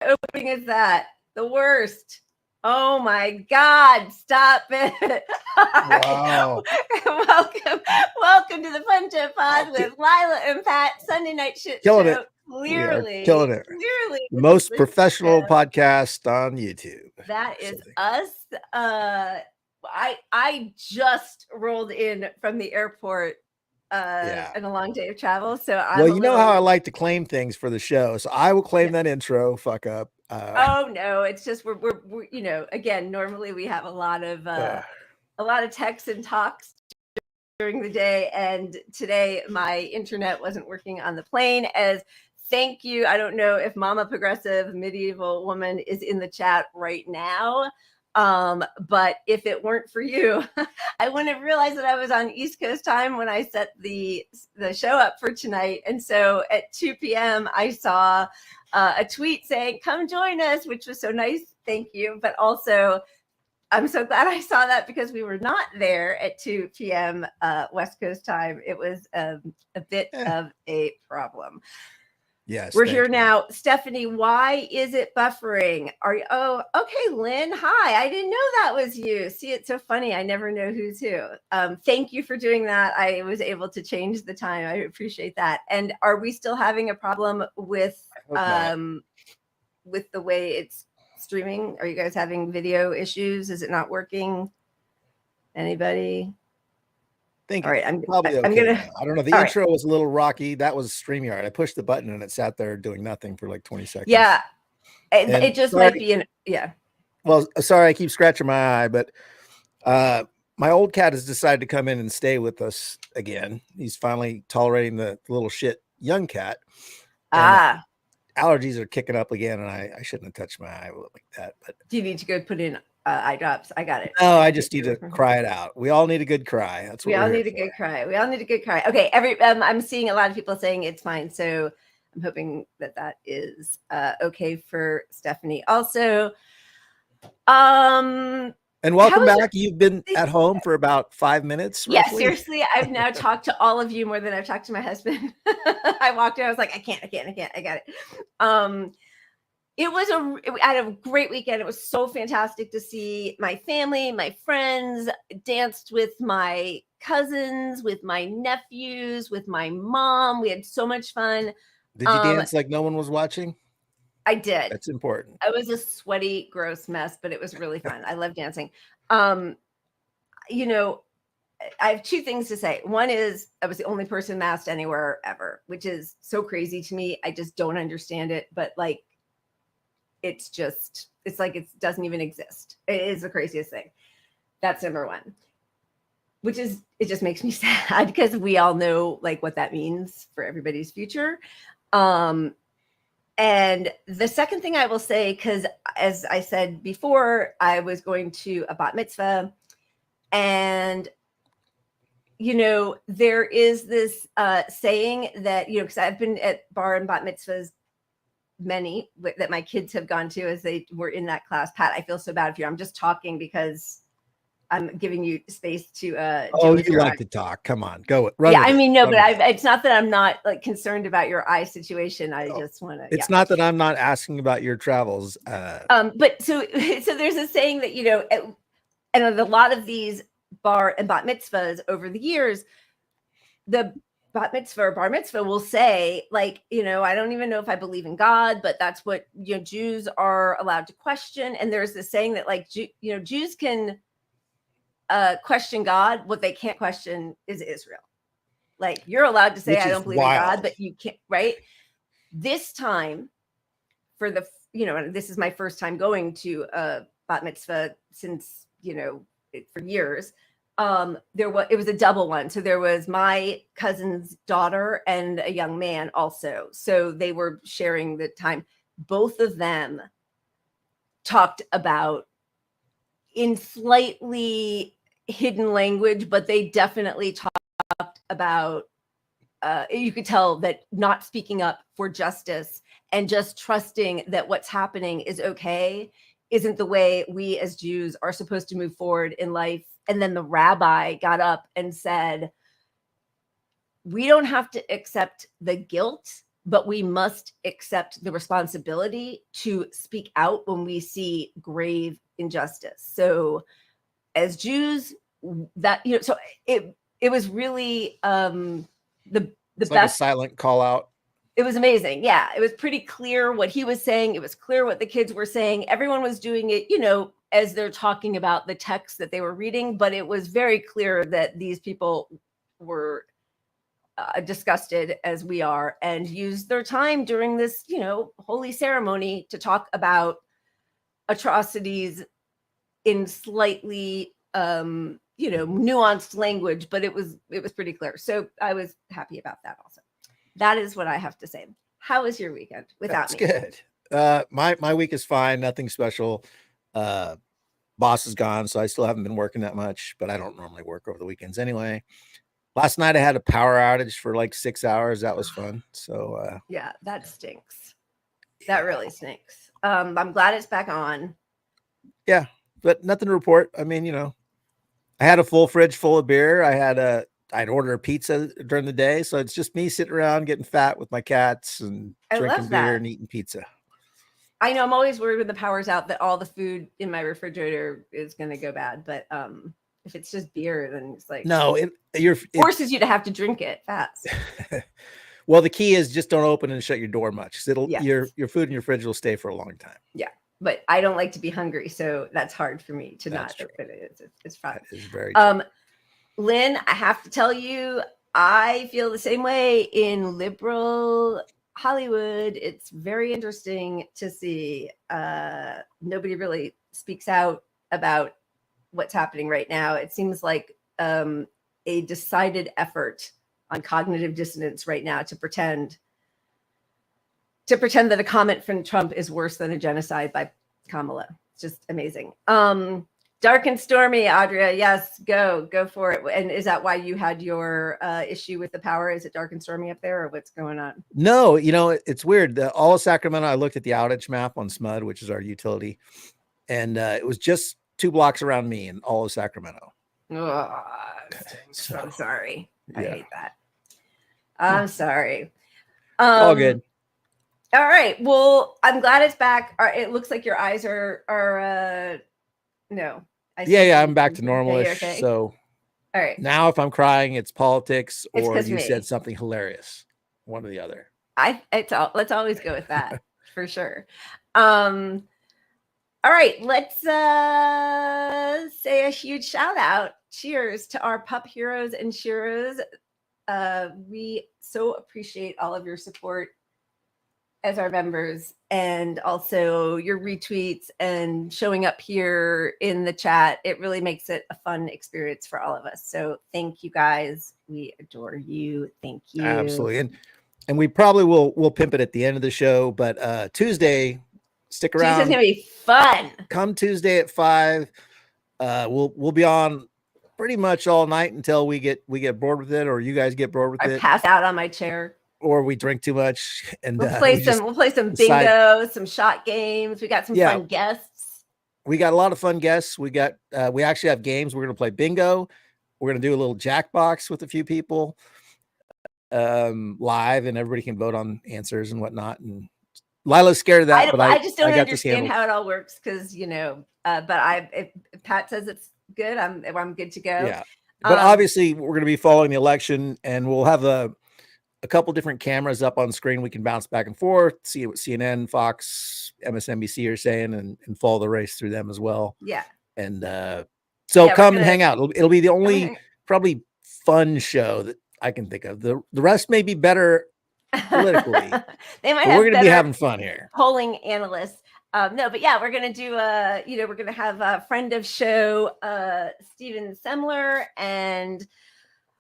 opening is that? The worst. Oh my God, stop it. Wow. welcome to the Fun Tip Pod with Lila and Pat, Sunday Night Shit Killing Show. it. Clearly, Killing it. clearly. The most professional podcast on YouTube. That is us. I just rolled in from the airport and a long day of travel. So you know how I like to claim things for the show. So I will claim that intro. Fuck up. Oh no, it's just we're again, normally we have a lot of texts and talks during the day, and today my internet wasn't working on the plane. As thank you. I don't know if Mama Progressive Medieval Woman is in the chat right now. But if it weren't for you, I wouldn't have realized that I was on East Coast time when I set the show up for tonight. And so at 2 p.m. I saw a tweet saying, "Come join us," which was so nice. Thank you. But also, I'm so glad I saw that because we were not there at 2 p.m. West Coast time. It was a bit of a problem. Yes, we're here now. Stephanie, why is it buffering? Are you? Oh, okay, Lynn. Hi, I didn't know that was you. See, it's so funny. I never know who's who. Thank you for doing that. I was able to change the time. I appreciate that. And are we still having a problem with the way it's streaming? Are you guys having video issues? Is it not working? Anybody? All right, I'm probably okay. I'm gonna. I don't know. The intro was a little rocky. That was StreamYard. I pushed the button and it sat there doing nothing for like 20 seconds. Yeah, it just might be Well, sorry, I keep scratching my eye, but my old cat has decided to come in and stay with us again. He's finally tolerating the little shit young cat. And, allergies are kicking up again, and I shouldn't have touched my eye like that. But do you need to go put in eye drops? I got it. No, I just need to cry it out. We all need a good cry. That's what we all need a good cry. We all need a good cry. Okay, I'm seeing a lot of people saying it's fine, so I'm hoping that is okay for Stephanie. Also, and welcome back. You've been at home for about 5 minutes. Yeah, seriously, I've now talked to all of you more than I've talked to my husband. I walked in, I was like, I can't. I got it. I had a great weekend. It was so fantastic to see my family, my friends, danced with my cousins, with my nephews, with my mom. We had so much fun. Did you dance like no one was watching? I did. That's important. I was a sweaty, gross mess, but it was really fun. I love dancing. I have two things to say. One is I was the only person masked anywhere ever, which is so crazy to me. I just don't understand it. But like, it's like it doesn't even exist. It is the craziest thing. That's number one. It just makes me sad because we all know like what that means for everybody's future. And the second thing I will say, because as I said before, I was going to a bat mitzvah, and there is this saying that because I've been at bar and bat mitzvahs many that my kids have gone to as they were in that class. Pat, I feel so bad for you. I'm just talking because I'm giving you space to you like to talk. Come on, go. It's not that I'm not like concerned about your eye situation. I just want to. It's not that I'm not asking about your travels. But so there's a saying that and a lot of these bar and bat mitzvahs over the years, the bat mitzvah or bar mitzvah will say like, I don't even know if I believe in God, but that's what Jews are allowed to question. And there's this saying that like Jews can question God. What they can't question is Israel. Like you're allowed to say I don't believe in God, but you can't. Right? This time, for the and this is my first time going to a bat mitzvah since for years. It was a double one. So there was my cousin's daughter and a young man also. So they were sharing the time. Both of them talked about in slightly hidden language, but they definitely talked about, you could tell that not speaking up for justice and just trusting that what's happening is okay isn't the way we as Jews are supposed to move forward in life. And then the rabbi got up and said, we don't have to accept the guilt but we must accept the responsibility to speak out when we see grave injustice. So as Jews, that, you know, so it was really the It's best. like a silent call out. It was amazing. Yeah, it was pretty clear what he was saying. It was clear what the kids were saying. Everyone was doing it, you know, as they're talking about the text that they were reading, but it was very clear that these people were disgusted as we are, and used their time during this, you know, holy ceremony to talk about atrocities in slightly you know, nuanced language, but it was pretty clear. So I was happy about that also. That is what I have to say. How was your weekend without That's me? Good. My week is fine, nothing special. Boss is gone, so I still haven't been working that much, but I don't normally work over the weekends anyway. Last night I had a power outage for like 6 hours. That was fun. So yeah, that stinks. That really stinks. I'm glad it's back on. Yeah, but nothing to report. I mean, you know, I had a full fridge full of beer. I'd order a pizza during the day, so it's just me sitting around getting fat with my cats and drinking beer and eating pizza. I know I'm always worried when the power's out that all the food in my refrigerator is going to go bad, but if it's just beer, then it's like, no, it forces you to have to drink it fast. Well, the key is just don't open and shut your door much, because Yes. your food in your fridge will stay for a long time. Yeah, but I don't like to be hungry, so that's hard for me to not open it. It's fine. That is very true. Lynn, I have to tell you, I feel the same way in liberal Hollywood. It's very interesting to see. Nobody really speaks out about what's happening right now. It seems like a decided effort on cognitive dissonance right now to pretend that a comment from Trump is worse than a genocide by Kamala. It's just amazing. Dark and stormy, Audria. Yes, go for it. And is that why you had your issue with the power? Is it dark and stormy up there, or what's going on? No, you know, it's weird. All of Sacramento, I looked at the outage map on SMUD, which is our utility, and it was just 2 blocks around me in all of Sacramento. Oh, I'm sorry. Yeah. I hate that. I'm sorry. All good. All right. Well, I'm glad it's back. It looks like your eyes are no. Yeah, I'm back to normalish. Okay. So all right. Now if I'm crying, it's politics or you me. said something hilarious. One or the other. Let's always go with that for sure. All right, let's say a huge shout out. Cheers to our pup heroes and sheroes. We so appreciate all of your support as our members, and also your retweets and showing up here in the chat. It really makes it a fun experience for all of us. So thank you guys. We adore you. Thank you. Absolutely. And we probably will pimp it at the end of the show, but Tuesday, stick around. Tuesday's gonna be fun. Come Tuesday at 5. We'll be on pretty much all night until we get bored with it, or you guys get bored with it. I pass out on my chair. Or we drink too much, and we'll play some bingo, some shot games. We got some fun guests. We got a lot of fun guests. We actually have games. We're gonna play bingo. We're gonna do a little Jackbox with a few people live, and everybody can vote on answers and whatnot. And Lila's scared of that, but I just don't understand how it all works, because but if Pat says it's good, I'm good to go. Yeah, but obviously we're gonna be following the election, and we'll have a couple different cameras up on screen. We can bounce back and forth, see what CNN, Fox, MSNBC are saying, and follow the race through them as well. Yeah. And so come and hang out. It'll be the only probably fun show that I can think of. The rest may be better politically. They might. We're going to be having fun here. Polling analysts. No, but yeah, we're going to do we're going to have a friend of show, Steven Semler, and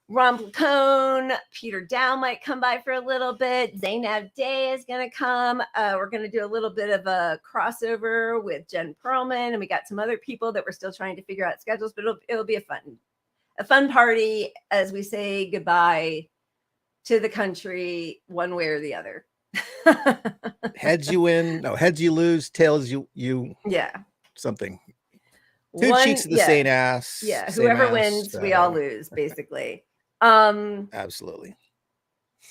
Ron Placone, Peter Dow might come by for a little bit. Zainab Day is going to come. We're going to do a little bit of a crossover with Jen Perlman, and we got some other people that we're still trying to figure out schedules, but it'll be a fun party as we say goodbye to the country one way or the other. Heads you win, no, heads you lose, tails you something. Two cheeks of the same ass. Yeah, whoever wins, we all lose, basically. Absolutely.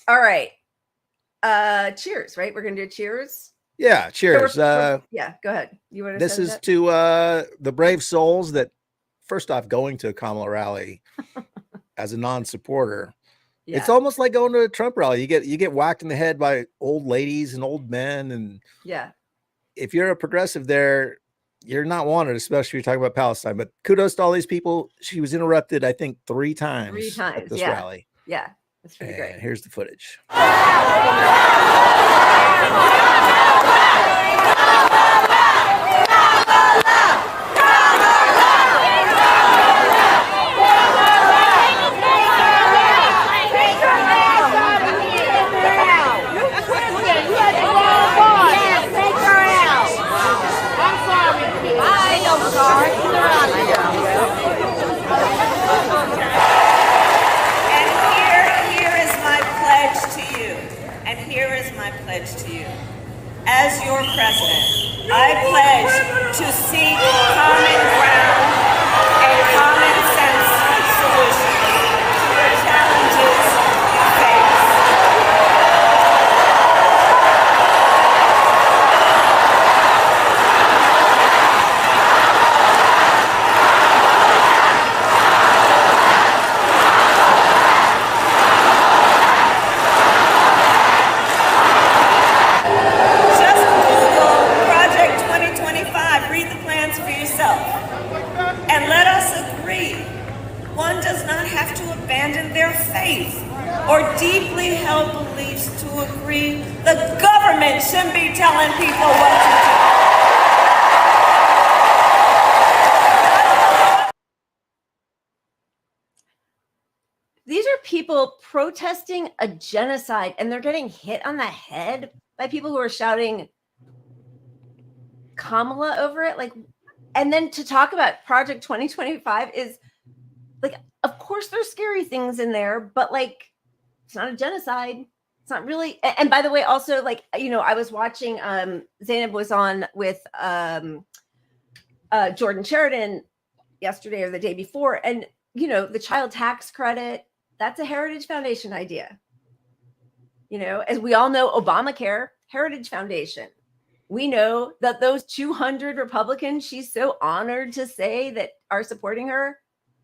All right. cheers, right? We're gonna do cheers. Yeah, cheers. Yeah, go ahead. You want to This set is it up? to the brave souls that, first off, going to a Kamala rally as a non-supporter. Yeah. It's almost like going to a Trump rally. You get whacked in the head by old ladies and old men, and yeah. If you're a progressive there, you're not wanted, especially if you're talking about Palestine. But kudos to all these people. She was interrupted, I think, three times at this rally. Yeah, that's pretty great. Here's the footage. As your president, I pledge to seek common ground and common sense solutions to the challenges you face. And let us agree, one does not have to abandon their faith or deeply held beliefs to agree. The government shouldn't be telling people what to do. These are people protesting a genocide, and they're getting hit on the head by people who are shouting Kamala over it. Like, and then to talk about Project 2025 is like, of course there's scary things in there, but like, it's not a genocide. It's not really. And by the way, also, like, you know, I was watching, Zainab was on with Jordan Sheridan yesterday or the day before. And, you know, the child tax credit, that's a Heritage Foundation idea. You know, as we all know, Obamacare, Heritage Foundation. We know that those 200 Republicans she's so honored to say that are supporting her,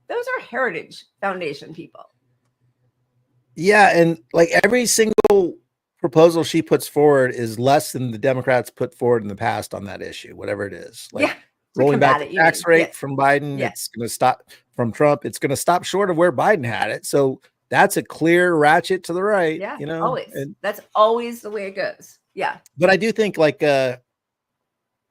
those are Heritage Foundation people. Yeah, and like every single proposal she puts forward is less than the Democrats put forward in the past on that issue, whatever it is. Like rolling back the tax rate from Biden, it's going to stop from Trump. It's going to stop short of where Biden had it. So that's a clear ratchet to the right. Yeah, you know, always. And that's always the way it goes. Yeah. But I do think like what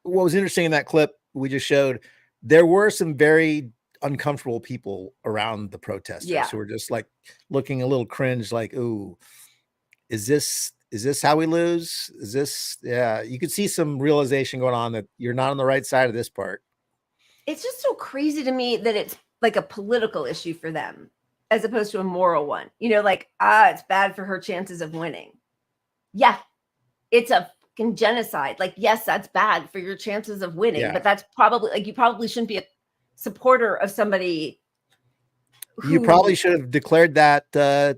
was interesting in that clip we just showed, there were some very uncomfortable people around the protesters who were just like looking a little cringe, like, ooh, is this how we lose? Is this, you could see some realization going on that you're not on the right side of this part. It's just so crazy to me that it's like a political issue for them as opposed to a moral one. You know, like, it's bad for her chances of winning. Yeah, it's a fucking genocide. Like, yes, that's bad for your chances of winning, but that's probably like, you probably shouldn't be a supporter of somebody. You probably should have declared that a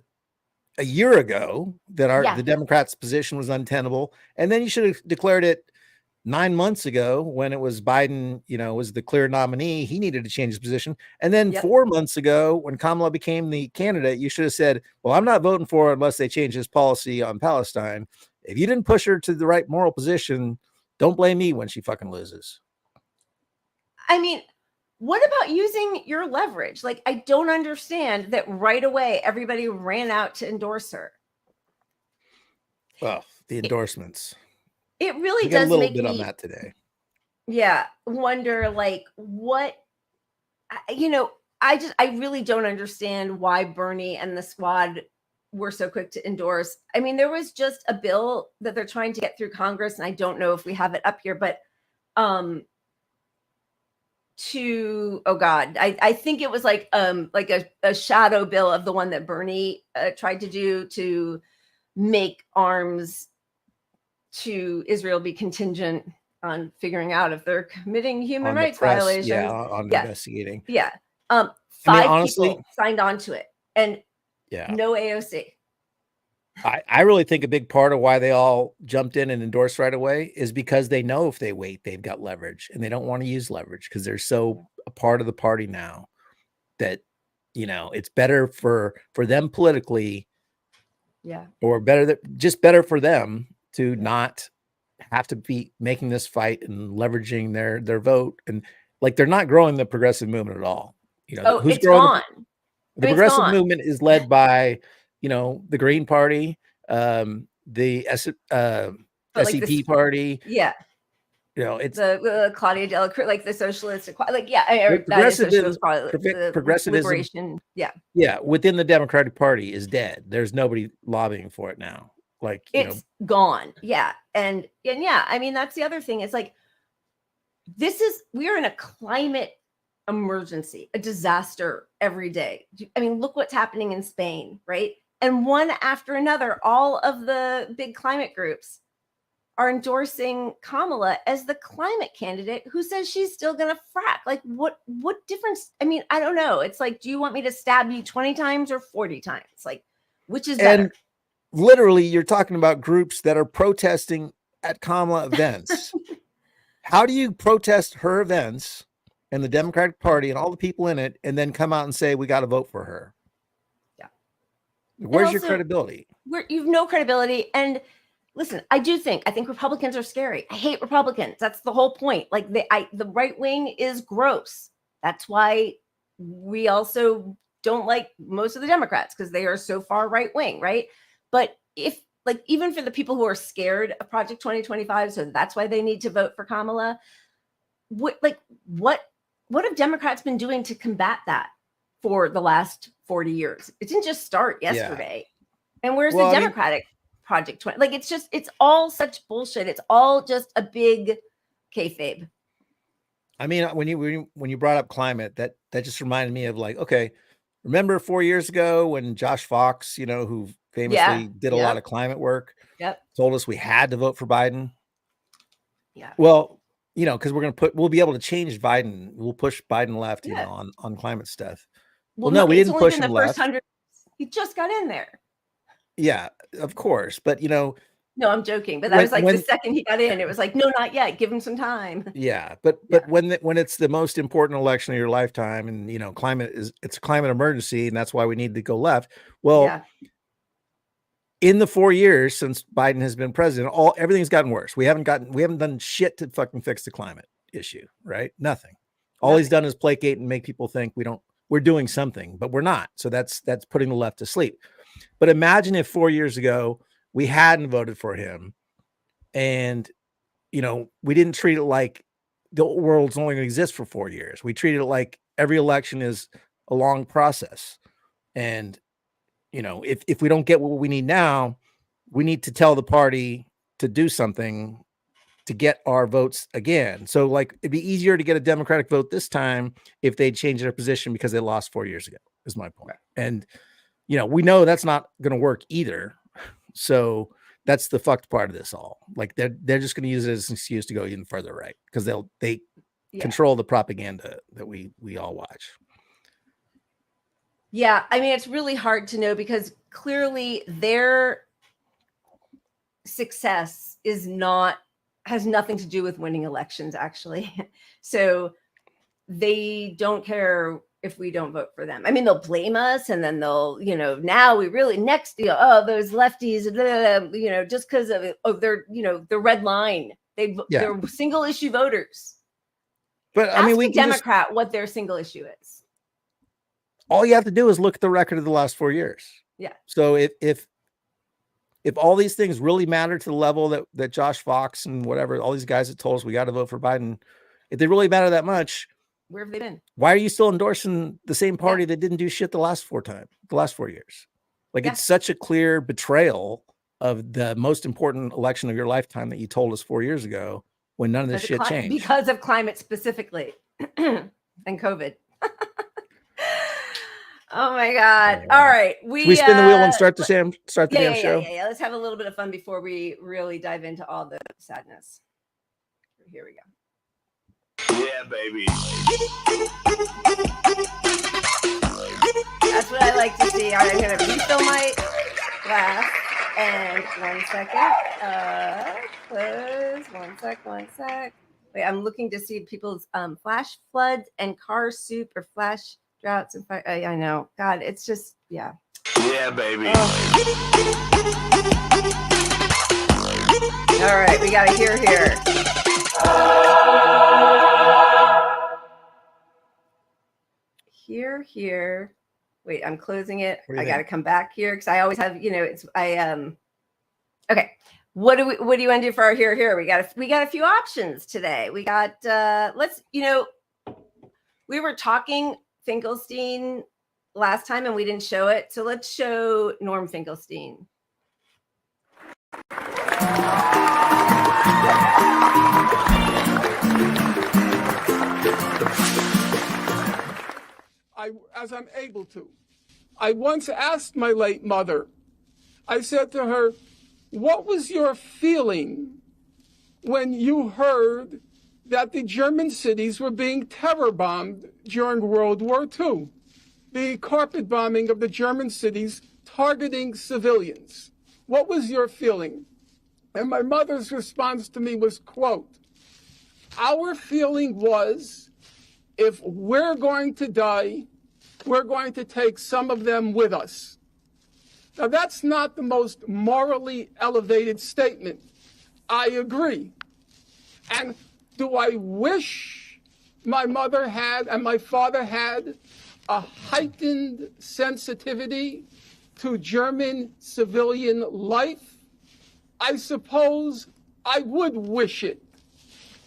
year ago that the Democrats' position was untenable, and then you should have declared it 9 months ago when it was Biden, you know, was the clear nominee. He needed to change his position. And then 4 months ago, when Kamala became the candidate, you should have said, well, I'm not voting for her unless they change his policy on Palestine. If you didn't push her to the right moral position, don't blame me when she fucking loses. I mean, what about using your leverage? Like, I don't understand that right away everybody ran out to endorse her. Well, the endorsements. It really does a little make bit me on that today. Yeah, wonder like what, you know, I really don't understand why Bernie and the squad were so quick to endorse. I mean, there was just a bill that they're trying to get through Congress, and I don't know if we have it up here, but I think it was like a shadow bill of the one that Bernie tried to do to make arms to Israel be contingent on figuring out if they're committing human rights violations. Yeah, on investigating. Yeah. 5 honestly, people signed on to it, and no AOC. I really think a big part of why they all jumped in and endorsed right away is because they know if they wait, they've got leverage, and they don't want to use leverage because they're so a part of the party now that, you know, it's better for them politically. Yeah. Or just better for them to not have to be making this fight and leveraging their vote. And like, they're not growing the progressive movement at all. You know, Oh, who's it's growing gone. the It's progressive gone. movement is led by, you know, the Green Party, the SEP party. Yeah. You know, it's the Claudia Delacruz, like the socialist, like, yeah, or that is progressivism, socialist, probably the progressivism, liberation. yeah, within the Democratic Party is dead. There's nobody lobbying for it now. Like, you know, It's gone. Yeah. And yeah, I mean, that's the other thing. It's like, we're in a climate emergency, a disaster every day. I mean, look what's happening in Spain, right? And one after another, all of the big climate groups are endorsing Kamala as the climate candidate who says she's still going to frack. Like, what difference? I mean, I don't know. It's like, do you want me to stab you 20 times or 40 times? Like, which is better? And literally, you're talking about groups that are protesting at Kamala events. How do you protest her events and the Democratic Party and all the people in it, and then come out and say, we got to vote for her? Yeah. Where's your credibility? You've no credibility. And listen, I think Republicans are scary. I hate Republicans. That's the whole point. Like, the right wing is gross. That's why we also don't like most of the Democrats, because they are so far right wing, right? But if, like, even for the people who are scared of Project 2025, so that's why they need to vote for Kamala. What have Democrats been doing to combat that for the last 40 years? It didn't just start yesterday. Yeah. And where's the Democratic Project 20? Like, it's all such bullshit. It's all just a big kayfabe. I mean, when you brought up climate, that just reminded me of, like, okay, remember 4 years ago when Josh Fox, you know, who famously did a lot of climate work, told us we had to vote for Biden? Yeah. Well, you know, because we'll be able to change Biden. We'll push Biden left, you know, on climate stuff. Well, no, we didn't push him left. He just got in there. Yeah, of course. But, you know, no, I'm joking. But that was like the second he got in, it was like, no, not yet. Give him some time. Yeah. But when it's the most important election of your lifetime, and, you know, it's a climate emergency, and that's why we need to go left. Well, in the 4 years since Biden has been president, everything's gotten worse. We haven't done shit to fucking fix the climate issue, right? Nothing. All he's done is placate and make people think we're doing something, but we're not. So that's putting the left to sleep. But imagine if 4 years ago we hadn't voted for him, and, you know, we didn't treat it like the world's only going to exist for 4 years. We treated it like every election is a long process. And, you know, if we don't get what we need now, we need to tell the party to do something to get our votes again. So, like, it'd be easier to get a Democratic vote this time if they change their position because they lost 4 years ago, is my point. And, you know, we know that's not going to work either. So that's the fucked part of this all. Like, they're just going to use it as an excuse to go even further right, because they control the propaganda that we all watch. Yeah, I mean, it's really hard to know, because clearly their success has nothing to do with winning elections, actually. So they don't care if we don't vote for them. I mean, they'll blame us, and then they'll, you know, now we really those lefties, you know, just because of their, you know, the red line. They're single issue voters. But I mean, we Democrat what their single issue is. All you have to do is look at the record of the last 4 years. Yeah. So if all these things really matter to the level that Josh Fox and whatever, all these guys that told us we got to vote for Biden, if they really matter that much, where have they been? Why are you still endorsing the same party that didn't do shit the last 4 years? Like, it's such a clear betrayal of the most important election of your lifetime that you told us 4 years ago, when none of this shit changed. Because of climate specifically and COVID. Oh my God. All right. We spin the wheel and start the damn show. Yeah. Let's have a little bit of fun before we really dive into all the sadness. Here we go. Yeah, baby. That's what I like to see. All right, I'm going to refill my glass. And 1 second. Close. 1 sec. Wait, I'm looking to see people's flash floods and car soup or flash droughts and fire. I know. God, it's just, yeah. Yeah, baby. All right, we got to hear here. Here. Wait, I'm closing it. I got to come back here because I always have, okay. What do you want to do for our here? We got a few options today. We got we were talking Finkelstein last time and we didn't show it. So let's show Norm Finkelstein. As I'm able to. I once asked my late mother, I said to her, what was your feeling when you heard that the German cities were being terror bombed during World War II? The carpet bombing of the German cities targeting civilians. What was your feeling? And my mother's response to me was, quote, our feeling was, if we're going to die, we're going to take some of them with us. Now, that's not the most morally elevated statement. I agree. And do I wish my mother had and my father had a heightened sensitivity to German civilian life? I suppose I would wish it.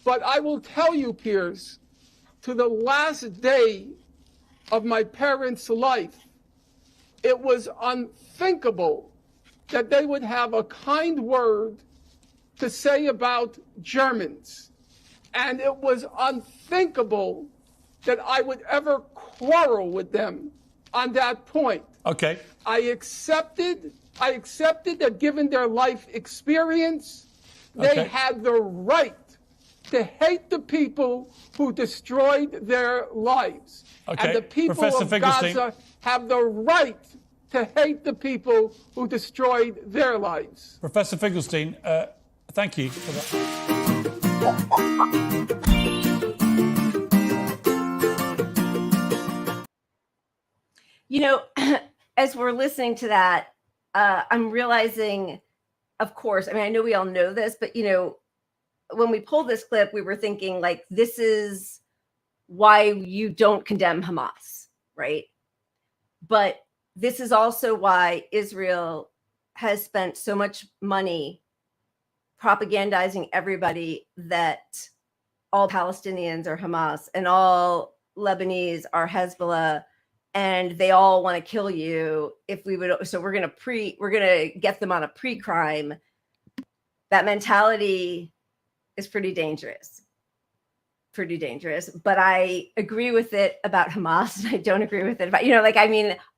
But I will tell you, Piers, to the last day of my parents' life, it was unthinkable that they would have a kind word to say about Germans. And it was unthinkable that I would ever quarrel with them on that point. Okay. I accepted that given their life experience, they had the right to hate the people who destroyed their lives. Okay. And the people Professor of Finkelstein. Gaza have the right to hate the people who destroyed their lives. Professor Finkelstein, thank you for that. As we're listening to that, I'm realizing, of course, I know we all know this, but, when we pulled this clip, we were thinking like, this is why you don't condemn Hamas, right? But this is also why Israel has spent so much money propagandizing everybody that all Palestinians are Hamas and all Lebanese are Hezbollah, and they all want to kill you if we would. So we're going to get them on a pre-crime. That mentality is pretty dangerous. But I agree with it about Hamas, and I don't agree with it about,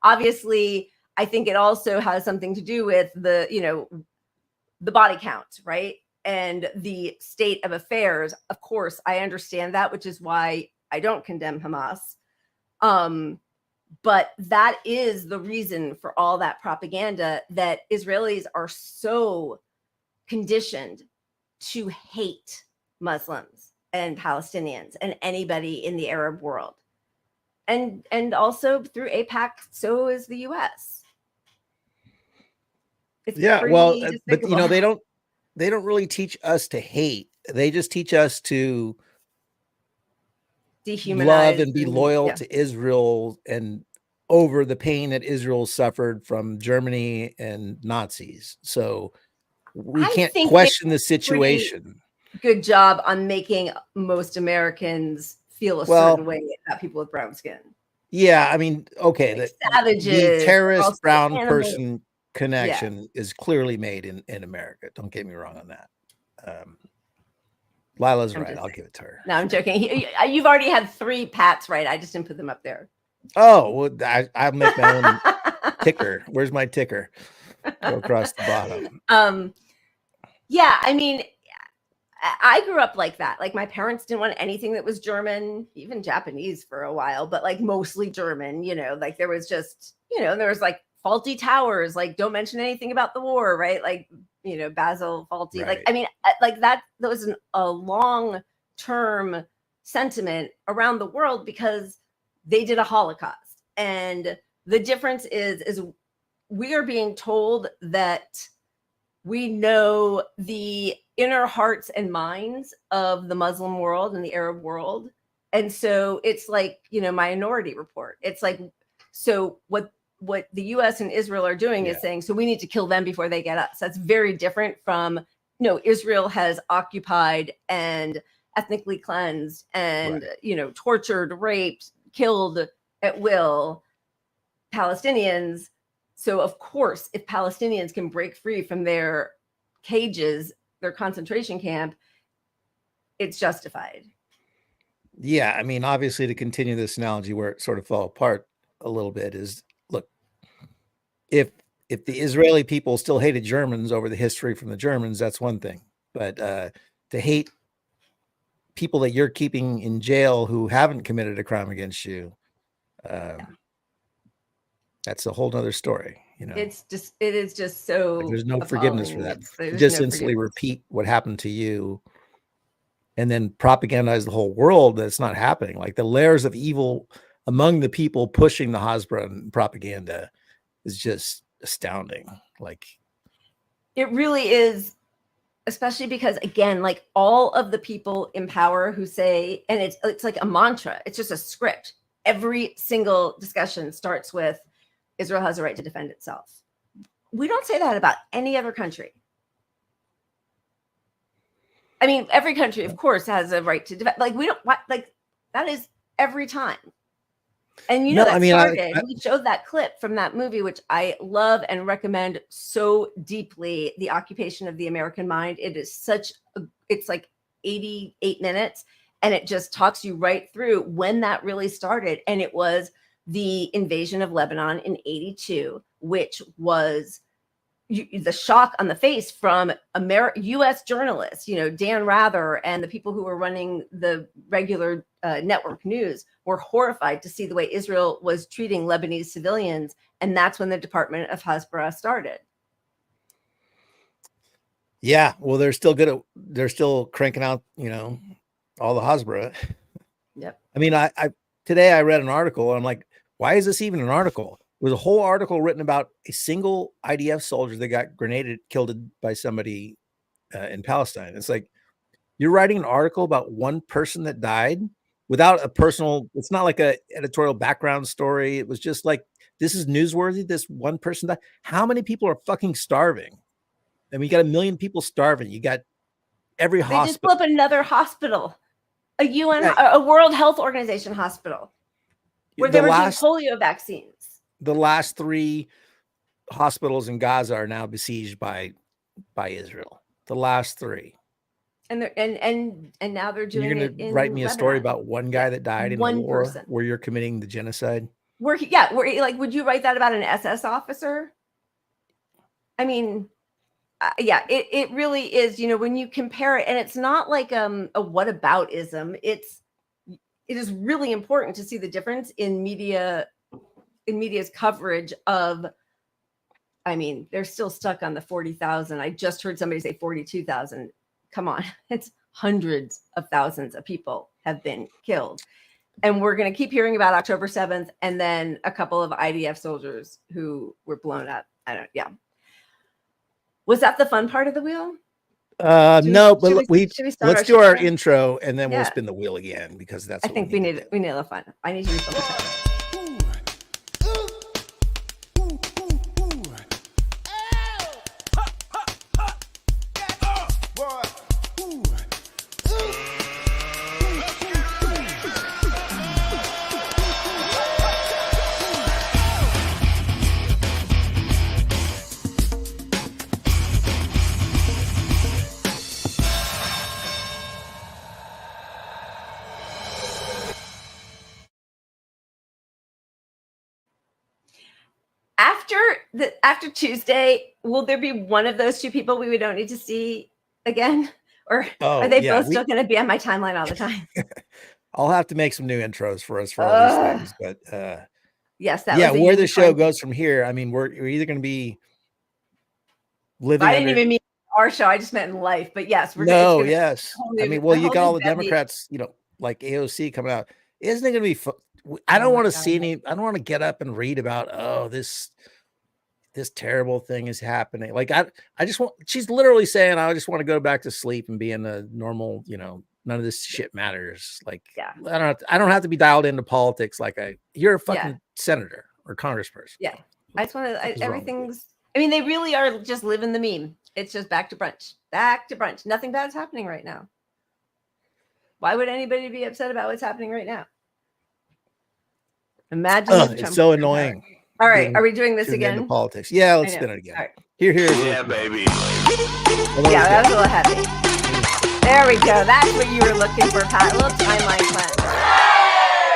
obviously, I think it also has something to do with the body count, right? And the state of affairs. Of course, I understand that, which is why I don't condemn Hamas. But that is the reason for all that propaganda, that Israelis are so conditioned to hate Muslims and Palestinians and anybody in the Arab world. And also through AIPAC, so is the US. It's but they don't really teach us to hate. They just teach us to dehumanize, love and be loyal to Israel and over the pain that Israel suffered from Germany and Nazis. So we can't question the situation. Good job on making most Americans feel a certain way about people with brown skin. Yeah, okay, like savages, the terrorist brown person connection is clearly made in America. Don't get me wrong on that. Lila's right. I'll give it to her. No, I'm joking. You've already had 3 Pats right. I just didn't put them up there. Oh, well, I'll make my own ticker. Where's my ticker? Go across the bottom. Yeah, I grew up like that. Like, my parents didn't want anything that was German, even Japanese for a while, but like mostly German, like there was just, there was like faulty towers, like don't mention anything about the war, right? Like, you know, Basil Fawlty. Right. Like, I mean, like that was a long-term sentiment around the world because they did a Holocaust. And the difference is we are being told that we know the inner hearts and minds of the Muslim world and the Arab world. And so it's like, you know, Minority Report. It's like, so what the US and Israel are doing is saying, so we need to kill them before they get us. That's very different from, no, Israel has occupied and ethnically cleansed and, you know, tortured, raped, killed at will Palestinians. So of course, if Palestinians can break free from their cages, their concentration camp, it's justified. Yeah, I mean, obviously, to continue this analogy where it sort of fell apart a little bit is, look, if the Israeli people still hated Germans over the history from the Germans, that's one thing. But to hate people that you're keeping in jail who haven't committed a crime against you, that's a whole nother story. You know, it is just so like, there's no forgiveness for that. There's Just no instantly forgiveness. repeat what happened to you and then propagandize the whole world that's not happening. Like the layers of evil among the people pushing the Hasbara and propaganda is just astounding. Like, it really is, especially because, again, like all of the people in power who say, and it's like a mantra, it's just a script. Every single discussion starts with Israel has a right to defend itself. We don't say that about any other country. I mean, every country, of course, has a right to defend. Like, we don't, like, that is every time. And, you know, we showed that clip from that movie, which I love and recommend so deeply, The Occupation of the American Mind. It is it's like 88 minutes, and it just talks you right through when that really started. And it was the invasion of Lebanon in 82, which was the shock on the face from U.S. journalists, you know, Dan Rather and the people who were running the regular network news were horrified to see the way Israel was treating Lebanese civilians. And that's when the Department of Hasbara started. Yeah, well, they're still cranking out, you know, all the Hasbara. Yep. I mean, today I read an article and I'm like, why is this even an article? It was a whole article written about a single IDF soldier that got killed by somebody in Palestine. It's like, you're writing an article about one person that died without a personal, it's not like a editorial background story. It was just like, this is newsworthy. This one person died. How many people are fucking starving? I mean, you got 1 million people starving. You got every hospital. They just blew up another hospital, a World Health Organization hospital, where they were doing polio vaccines. The last 3 hospitals in Gaza are now besieged by Israel. The last 3. And now they're doing You're it gonna in write me a Lebanon. story about one guy that died in one the war person where you're committing the genocide. Where like, would you write that about an SS officer? I mean, it really is, you know, when you compare it, and it's not like a whataboutism. It is really important to see the difference in media's coverage of, I mean, they're still stuck on the 40,000. I just heard somebody say 42,000. Come on, it's hundreds of thousands of people have been killed. And we're going to keep hearing about October 7th and then a couple of IDF soldiers who were blown up. Was that the fun part of the wheel? No, but let's do our intro intro and then we'll spin the wheel again because that's I think we need the fun. I need you to feel after Tuesday, will there be one of those 2 people we don't need to see again? Or are they both still going to be on my timeline all the time? I'll have to make some new intros for us for all these things, but Yes, that Yeah, was a where the show unicorn. goes from here. I mean, we're either going to be living. I didn't under... even mean our show. I just meant in life. But yes, we're No, gonna, yes. I mean, well, you got all the Democrats, you know, like AOC coming out. Isn't it going to be? I don't want to see any. I don't want to get up and read about, oh, this terrible thing is happening. Like I just want. She's literally saying, I just want to go back to sleep and be in a normal, you know, none of this shit matters. Like, yeah, I don't have to be dialed into politics. Like you're a fucking senator or congressperson. Yeah, I just want to. Everything's. I mean, they really are just living the meme. It's just back to brunch. Back to brunch. Nothing bad's happening right now. Why would anybody be upset about what's happening right now? Imagine. It's so annoying. All right, are we doing this again? Into politics. Yeah, let's spin it again. Right. Here. Yeah, baby. Yeah, that was a little heavy. There we go. That's what you were looking for, Pat. A little timeline cleanse.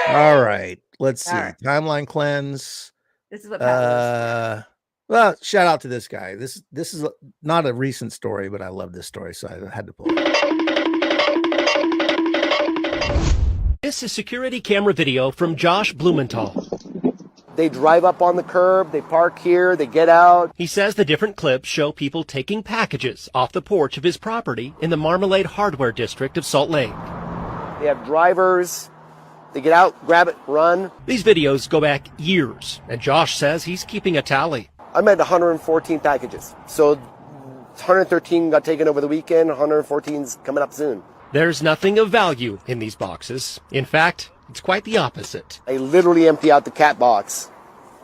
All right. Let's see. Right. Timeline cleanse. This is what Pat well, shout out to this guy. This is not a recent story, but I love this story, so I had to pull it. This is security camera video from Josh Blumenthal. They drive up on the curb, they park here, they get out. He says the different clips show people taking packages off the porch of his property in the Marmalade Hardware District of Salt Lake. They have drivers. They get out, grab it, run. These videos go back years, and Josh says he's keeping a tally. I'm at 114 packages. So 113 got taken over the weekend, 114's coming up soon. There's nothing of value in these boxes. In fact, it's quite the opposite. I literally empty out the cat box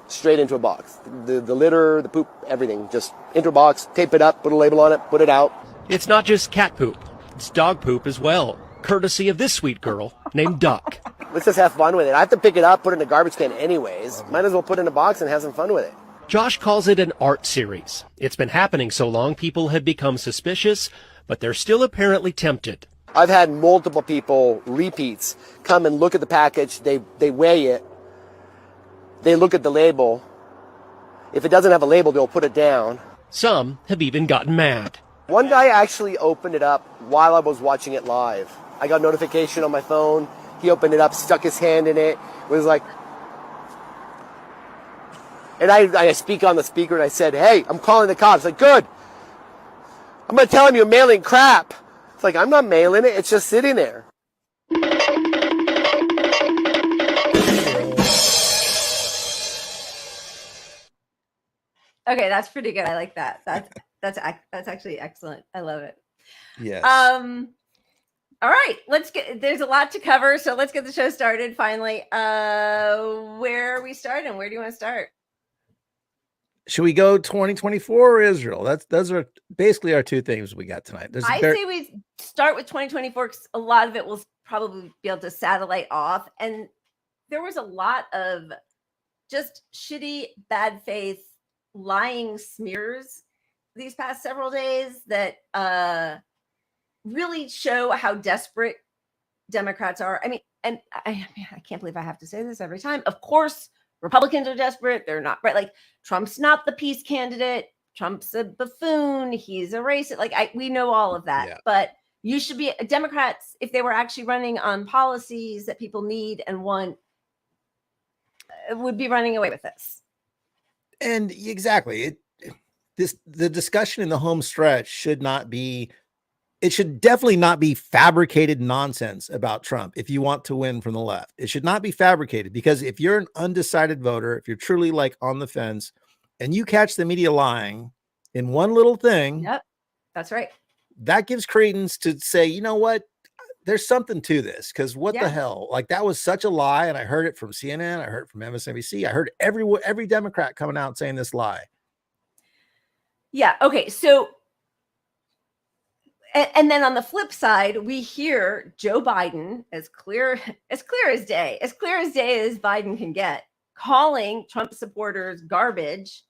straight into a box. The litter, the poop, everything. Just into a box, tape it up, put a label on it, put it out. It's not just cat poop. It's dog poop as well, courtesy of this sweet girl named Duck. Let's just have fun with it. I have to pick it up, put it in a garbage can anyways. Might as well put it in a box and have some fun with it. Josh calls it an art series. It's been happening so long people have become suspicious, but they're still apparently tempted. I've had multiple people, repeats, come and look at the package. They weigh it. They look at the label. If it doesn't have a label, they'll put it down. Some have even gotten mad. One guy actually opened it up while I was watching it live. I got a notification on my phone. He opened it up, stuck his hand in it. It was like... And I speak on the speaker and I said, hey, I'm calling the cops. Like, good. I'm going to tell him you're mailing crap. It's like, I'm not mailing it. It's just sitting there. Okay, that's pretty good. I like that. That's actually excellent. I love it. Yes. All right, there's a lot to cover, so let's get the show started finally. Where are we starting? Where do you want to start? Should we go 2024 or Israel? Those are basically our two things we got tonight. I say we start with 2024 because a lot of it will probably be able to satellite off. And there was a lot of just shitty, bad faith, lying smears these past several days that really show how desperate Democrats are. I mean, and I can't believe I have to say this every time. Of course, Republicans are desperate. They're not right. Like Trump's not the peace candidate. Trump's a buffoon. He's a racist. Like we know all of that. Yeah. But you should be Democrats if they were actually running on policies that people need and want. Would be running away with this. And exactly, the discussion in the home stretch should not be. It should definitely not be fabricated nonsense about Trump if you want to win from the left. It should not be fabricated, because if you're an undecided voter, if you're truly like on the fence and you catch the media lying in one little thing, yep, that's right. That gives credence to say, you know what, there's something to this, because what the hell? Like that was such a lie. And I heard it from CNN. I heard it from MSNBC. I heard every Democrat coming out saying this lie. Yeah. Okay. So, and then on the flip side, we hear Joe Biden, as clear as day as Biden can get, calling Trump supporters garbage.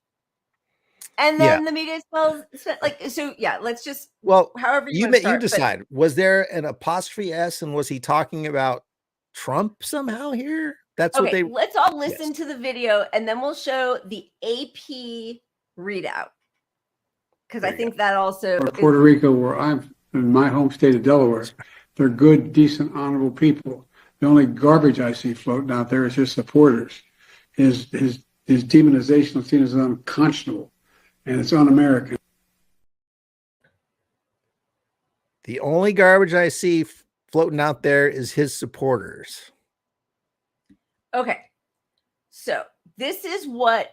And then the media spells like, so yeah, let's just, however you decide. Was there an apostrophe S, and was he talking about Trump somehow here? That's what let's all listen to the video and then we'll show the AP readout. Because I think that also Puerto Rico, where I'm in my home state of Delaware, they're good, decent, honorable people. The only garbage I see floating out there is his supporters. his demonization of Latinos is unconscionable, and it's un-American. The only garbage I see floating out there is his supporters. Okay. So this is what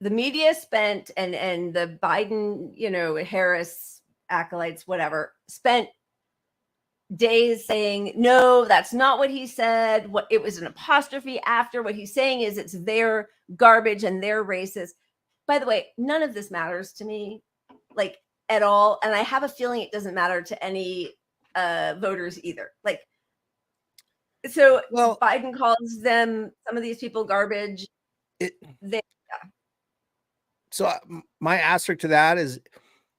the media spent and the Biden, Harris acolytes, whatever, spent days saying, no, that's not what he said. What it was an apostrophe after. What he's saying is it's their garbage and they're racist. By the way, none of this matters to me, like at all. And I have a feeling it doesn't matter to any voters either. Like, so Biden calls them, some of these people, garbage. So my answer to that is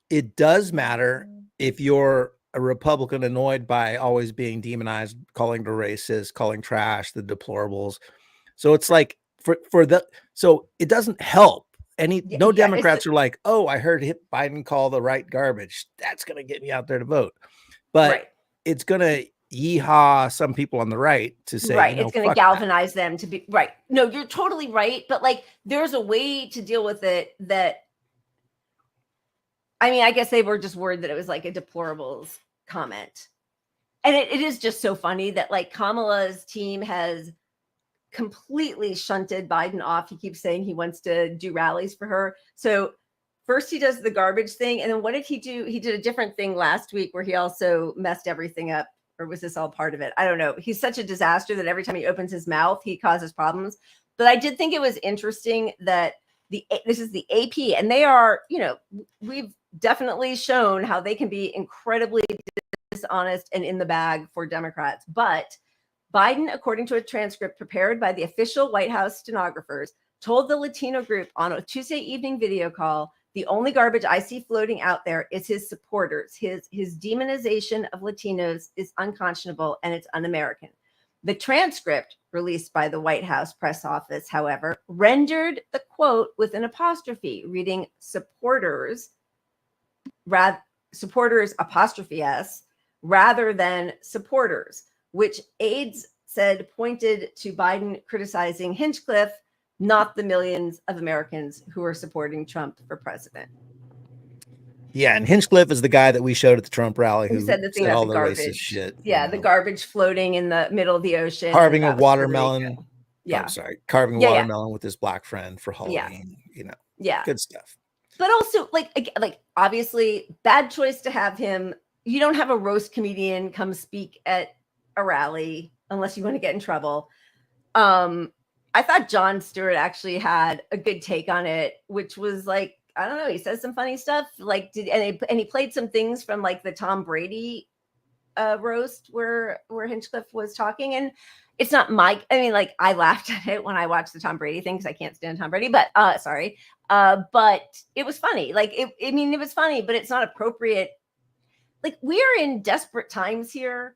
it does matter if you're a Republican annoyed by always being demonized, calling the racist, calling trash, the deplorables. So it's like so it doesn't help. No Democrats are like, oh, I heard Biden call the right garbage. That's going to get me out there to vote. But it's going to yeehaw some people on the right to say, it's going to galvanize them to be right. No, you're totally right. But like, there's a way to deal with it that, I mean, I guess they were just worried that it was like a deplorables comment. And it is just so funny that like Kamala's team has completely shunted Biden off. He keeps saying he wants to do rallies for her. So first he does the garbage thing. And then what did he do? He did a different thing last week where he also messed everything up. Or was this all part of it? I don't know. He's such a disaster that every time he opens his mouth, he causes problems. But I did think it was interesting that this is the AP, and they are, we've definitely shown how they can be incredibly dishonest and in the bag for Democrats. But Biden, according to a transcript prepared by the official White House stenographers, told the Latino group on a Tuesday evening video call, the only garbage I see floating out there is his supporters. His demonization of Latinos is unconscionable and it's un-American. The transcript released by the White House press office, however, rendered the quote with an apostrophe, reading supporters apostrophe S rather than supporters, which aides said pointed to Biden criticizing Hinchcliffe, not the millions of Americans who are supporting Trump for president. Yeah, and Hinchcliffe is the guy that we showed at the Trump rally who said the thing about all the racist garbage shit. Yeah, the garbage floating in the middle of the ocean. Carving a watermelon. Really yeah. I'm sorry. Carving a watermelon with his black friend for Halloween. Yeah. Good stuff. But also, like obviously, bad choice to have him. You don't have a roast comedian come speak at a rally unless you want to get in trouble. I thought Jon Stewart actually had a good take on it, which was like, I don't know, he says some funny stuff. Like, and he played some things from like the Tom Brady roast where Hinchcliffe was talking, and it's not like I laughed at it when I watched the Tom Brady thing because I can't stand Tom Brady, but but it was funny. Like it was funny, but it's not appropriate. Like, we are in desperate times here.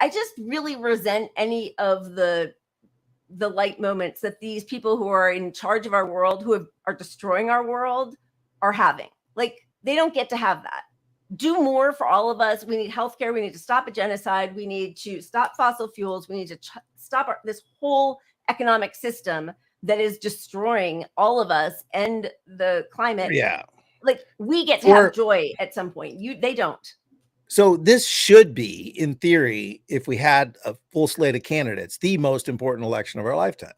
I just really resent any of the light moments that these people who are in charge of our world, are destroying our world, are having. Like, they don't get to have that. Do more for all of us. We need healthcare. We need to stop a genocide. We need to stop fossil fuels. We need to stop this whole economic system that is destroying all of us and the climate. Yeah. Like, we get to have joy at some point. They don't. So this should be, in theory, if we had a full slate of candidates, the most important election of our lifetime,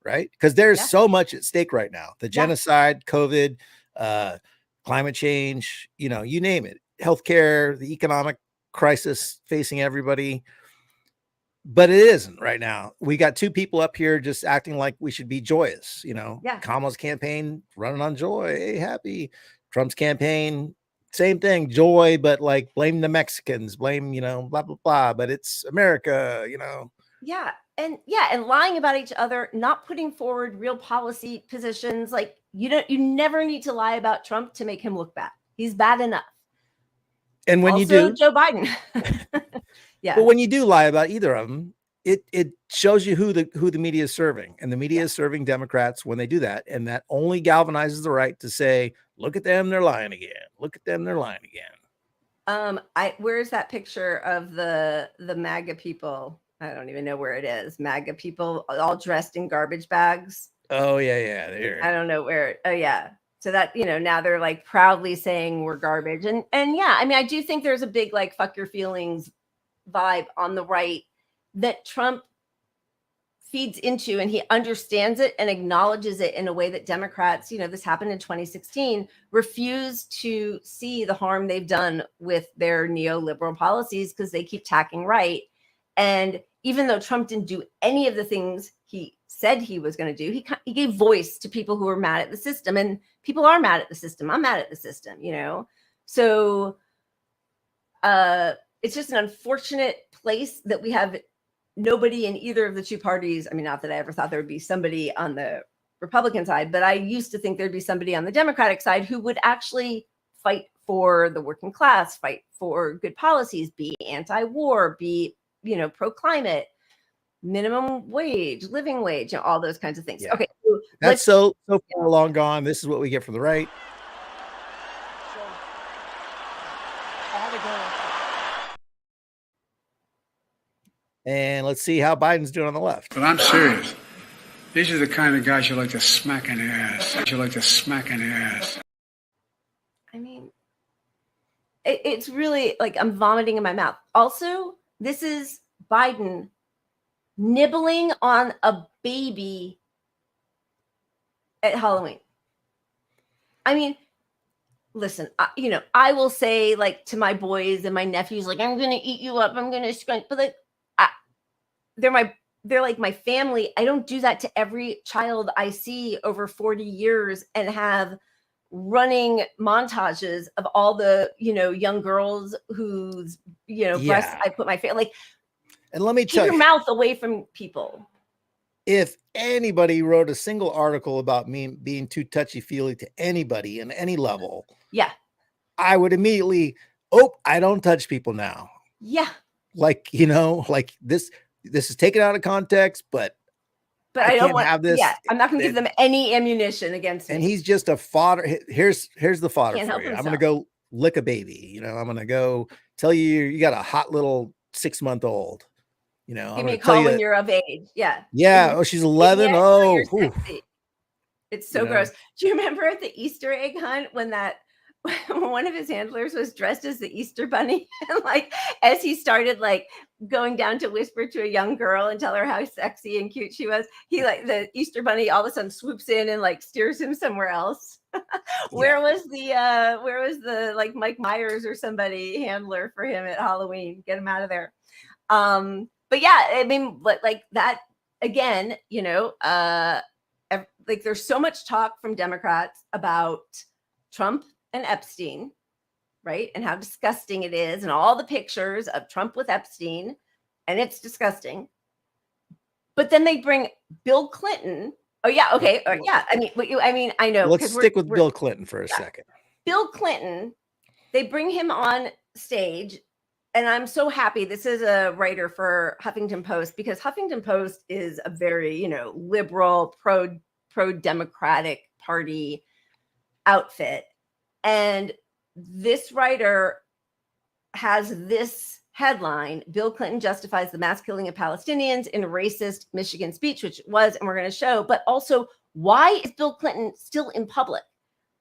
right? Because there's so much at stake right now. The genocide, COVID, climate change, you name it. Healthcare, the economic crisis facing everybody. But it isn't right now. We got two people up here just acting like we should be joyous. Kamala's campaign running on joy, hey, happy. Trump's campaign, same thing, joy, but like blame the Mexicans, blame, blah, blah, blah. But it's America, Yeah. And lying about each other, not putting forward real policy positions. Like, you never need to lie about Trump to make him look bad. He's bad enough. And when also, you do, Joe Biden. Yeah. But when you do lie about either of them, it shows you who the media is serving, and the media is serving Democrats when they do that. And that only galvanizes the right to say, look at them, they're lying again. Look at them, they're lying again. Where's that picture of the MAGA people? I don't even know where it is. MAGA people all dressed in garbage bags. Oh yeah. I don't know where. Oh yeah. So that, now they're like proudly saying we're garbage. And yeah, I mean, I do think there's a big like fuck your feelings vibe on the right that Trump feeds into, and he understands it and acknowledges it in a way that Democrats, this happened in 2016, refuse to see the harm they've done with their neoliberal policies because they keep tacking right. And even though Trump didn't do any of the things he said he was going to do, he gave voice to people who were mad at the system, and people are mad at the system. I'm mad at the system, So it's just an unfortunate place that we have nobody in either of the two parties. I mean, not that I ever thought there would be somebody on the Republican side, but I used to think there'd be somebody on the Democratic side who would actually fight for the working class, fight for good policies, be anti-war, be, pro-climate, minimum wage, living wage, all those kinds of things. Yeah. Okay. That's so far long gone. This is what we get from the right. And let's see how Biden's doing on the left. But I'm serious. These are the kind of guys you like to smack in the ass. I mean, it's really like I'm vomiting in my mouth. Also, this is Biden nibbling on a baby at Halloween. I mean, listen, I will say like to my boys and my nephews, like, I'm going to eat you up. I'm going to scrunch. But like, they're like my family. I don't do that to every child I see over 40 years and have running montages of all the, young girls whose, breasts I put my face like. And let me keep tell your you, mouth away from people. If anybody wrote a single article about me being too touchy-feely to anybody in any level, yeah, I would immediately, I don't touch people now. Yeah. Like, like this is taken out of context, but I don't want have this. Yeah, I'm not going to give them any ammunition against me. And he's just a fodder. Here's the fodder Can't for help you. himself. I'm going to go lick a baby. I'm going to go tell you got a hot little 6-month-old. Give me a call when you're of age. Yeah. Yeah. Oh, she's 11. Oh, it's so gross. Do you remember at the Easter egg hunt when one of his handlers was dressed as the Easter bunny? And like, as he started like going down to whisper to a young girl and tell her how sexy and cute she was, he like the Easter bunny all of a sudden swoops in and like steers him somewhere else. Where was the like Mike Myers or somebody handler for him at Halloween? Get him out of there. But yeah, I mean, like that again, like there's so much talk from Democrats about Trump and Epstein, right? And how disgusting it is, and all the pictures of Trump with Epstein, and it's disgusting. But then they bring Bill Clinton. Oh yeah, okay, yeah. I mean, I know. Let's stick with Bill Clinton for a second. Bill Clinton, they bring him on stage. And I'm so happy. This is a writer for Huffington Post, because Huffington Post is a very, liberal, pro-democratic party outfit. And this writer has this headline: Bill Clinton justifies the mass killing of Palestinians in a racist Michigan speech, which it was, and we're going to show. But also, why is Bill Clinton still in public?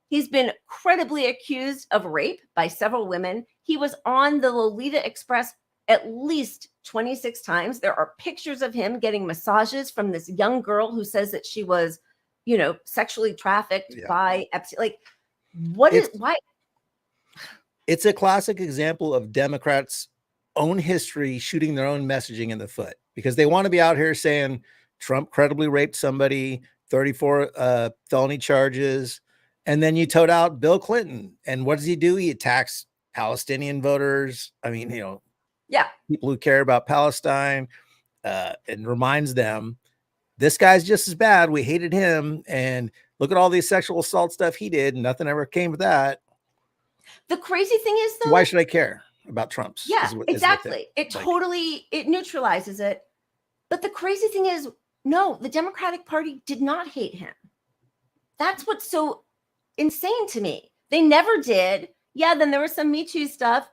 He's been credibly accused of rape by several women. He was on the Lolita Express at least 26 times. There are pictures of him getting massages from this young girl who says that she was, sexually trafficked by Epstein. Like, why? It's a classic example of Democrats' own history shooting their own messaging in the foot, because they want to be out here saying Trump credibly raped somebody, 34 felony charges. And then you toed out Bill Clinton. And what does he do? He attacks Palestinian voters. I mean, people who care about Palestine, and reminds them, this guy's just as bad. We hated him. And look at all these sexual assault stuff he did. Nothing ever came of that. The crazy thing is, though, why should I care about Trump's? Yeah, exactly. It neutralizes it. But the crazy thing is, no, the Democratic Party did not hate him. That's what's so insane to me. They never did. Yeah, then there was some Me Too stuff,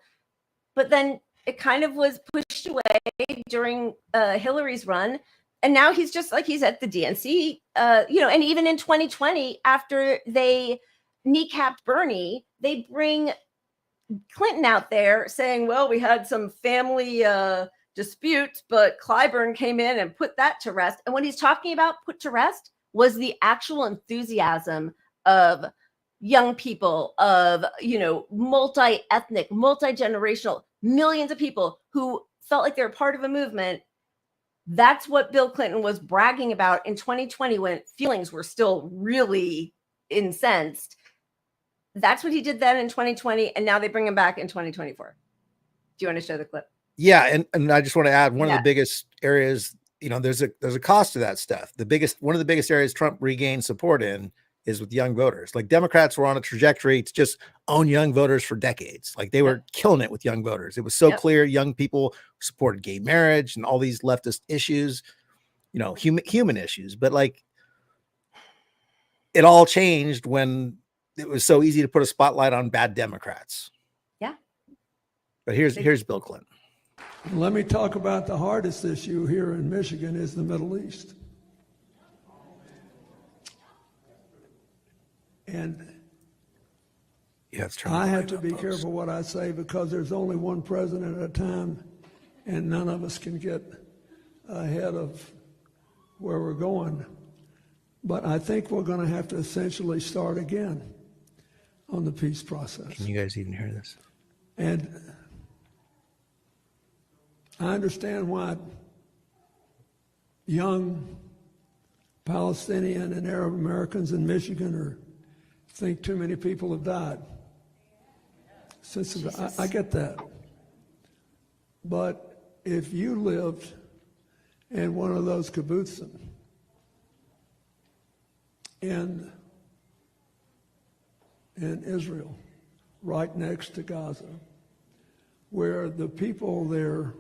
but then it kind of was pushed away during Hillary's run. And now he's just like, he's at the DNC, and even in 2020, after they kneecapped Bernie, they bring Clinton out there saying, well, we had some family disputes, but Clyburn came in and put that to rest. And what he's talking about put to rest was the actual enthusiasm of young people, of, multi-ethnic, multi-generational, millions of people who felt like they're part of a movement. That's what Bill Clinton was bragging about in 2020 when feelings were still really incensed. That's what he did then in 2020, and now they bring him back in 2024. Do you want to show the clip? Yeah, and I just want to add one of the biggest areas, there's a cost to that stuff. One of the biggest areas Trump regained support in is with young voters. Like, Democrats were on a trajectory to just own young voters for decades. Like, they were killing it with young voters. It was so clear young people supported gay marriage and all these leftist issues, human issues. But like, it all changed when it was so easy to put a spotlight on bad Democrats. Yeah. But here's Bill Clinton. Let me talk about the hardest issue here in Michigan is the Middle East. And I have to be careful what I say because there's only one president at a time, and none of us can get ahead of where we're going. But I think we're going to have to essentially start again on the peace process. Can you guys even hear this? And I understand why young Palestinian and Arab Americans in Michigan think too many people have died. I get that. But if you lived in one of those kibbutzim in Israel, right next to Gaza, where the people there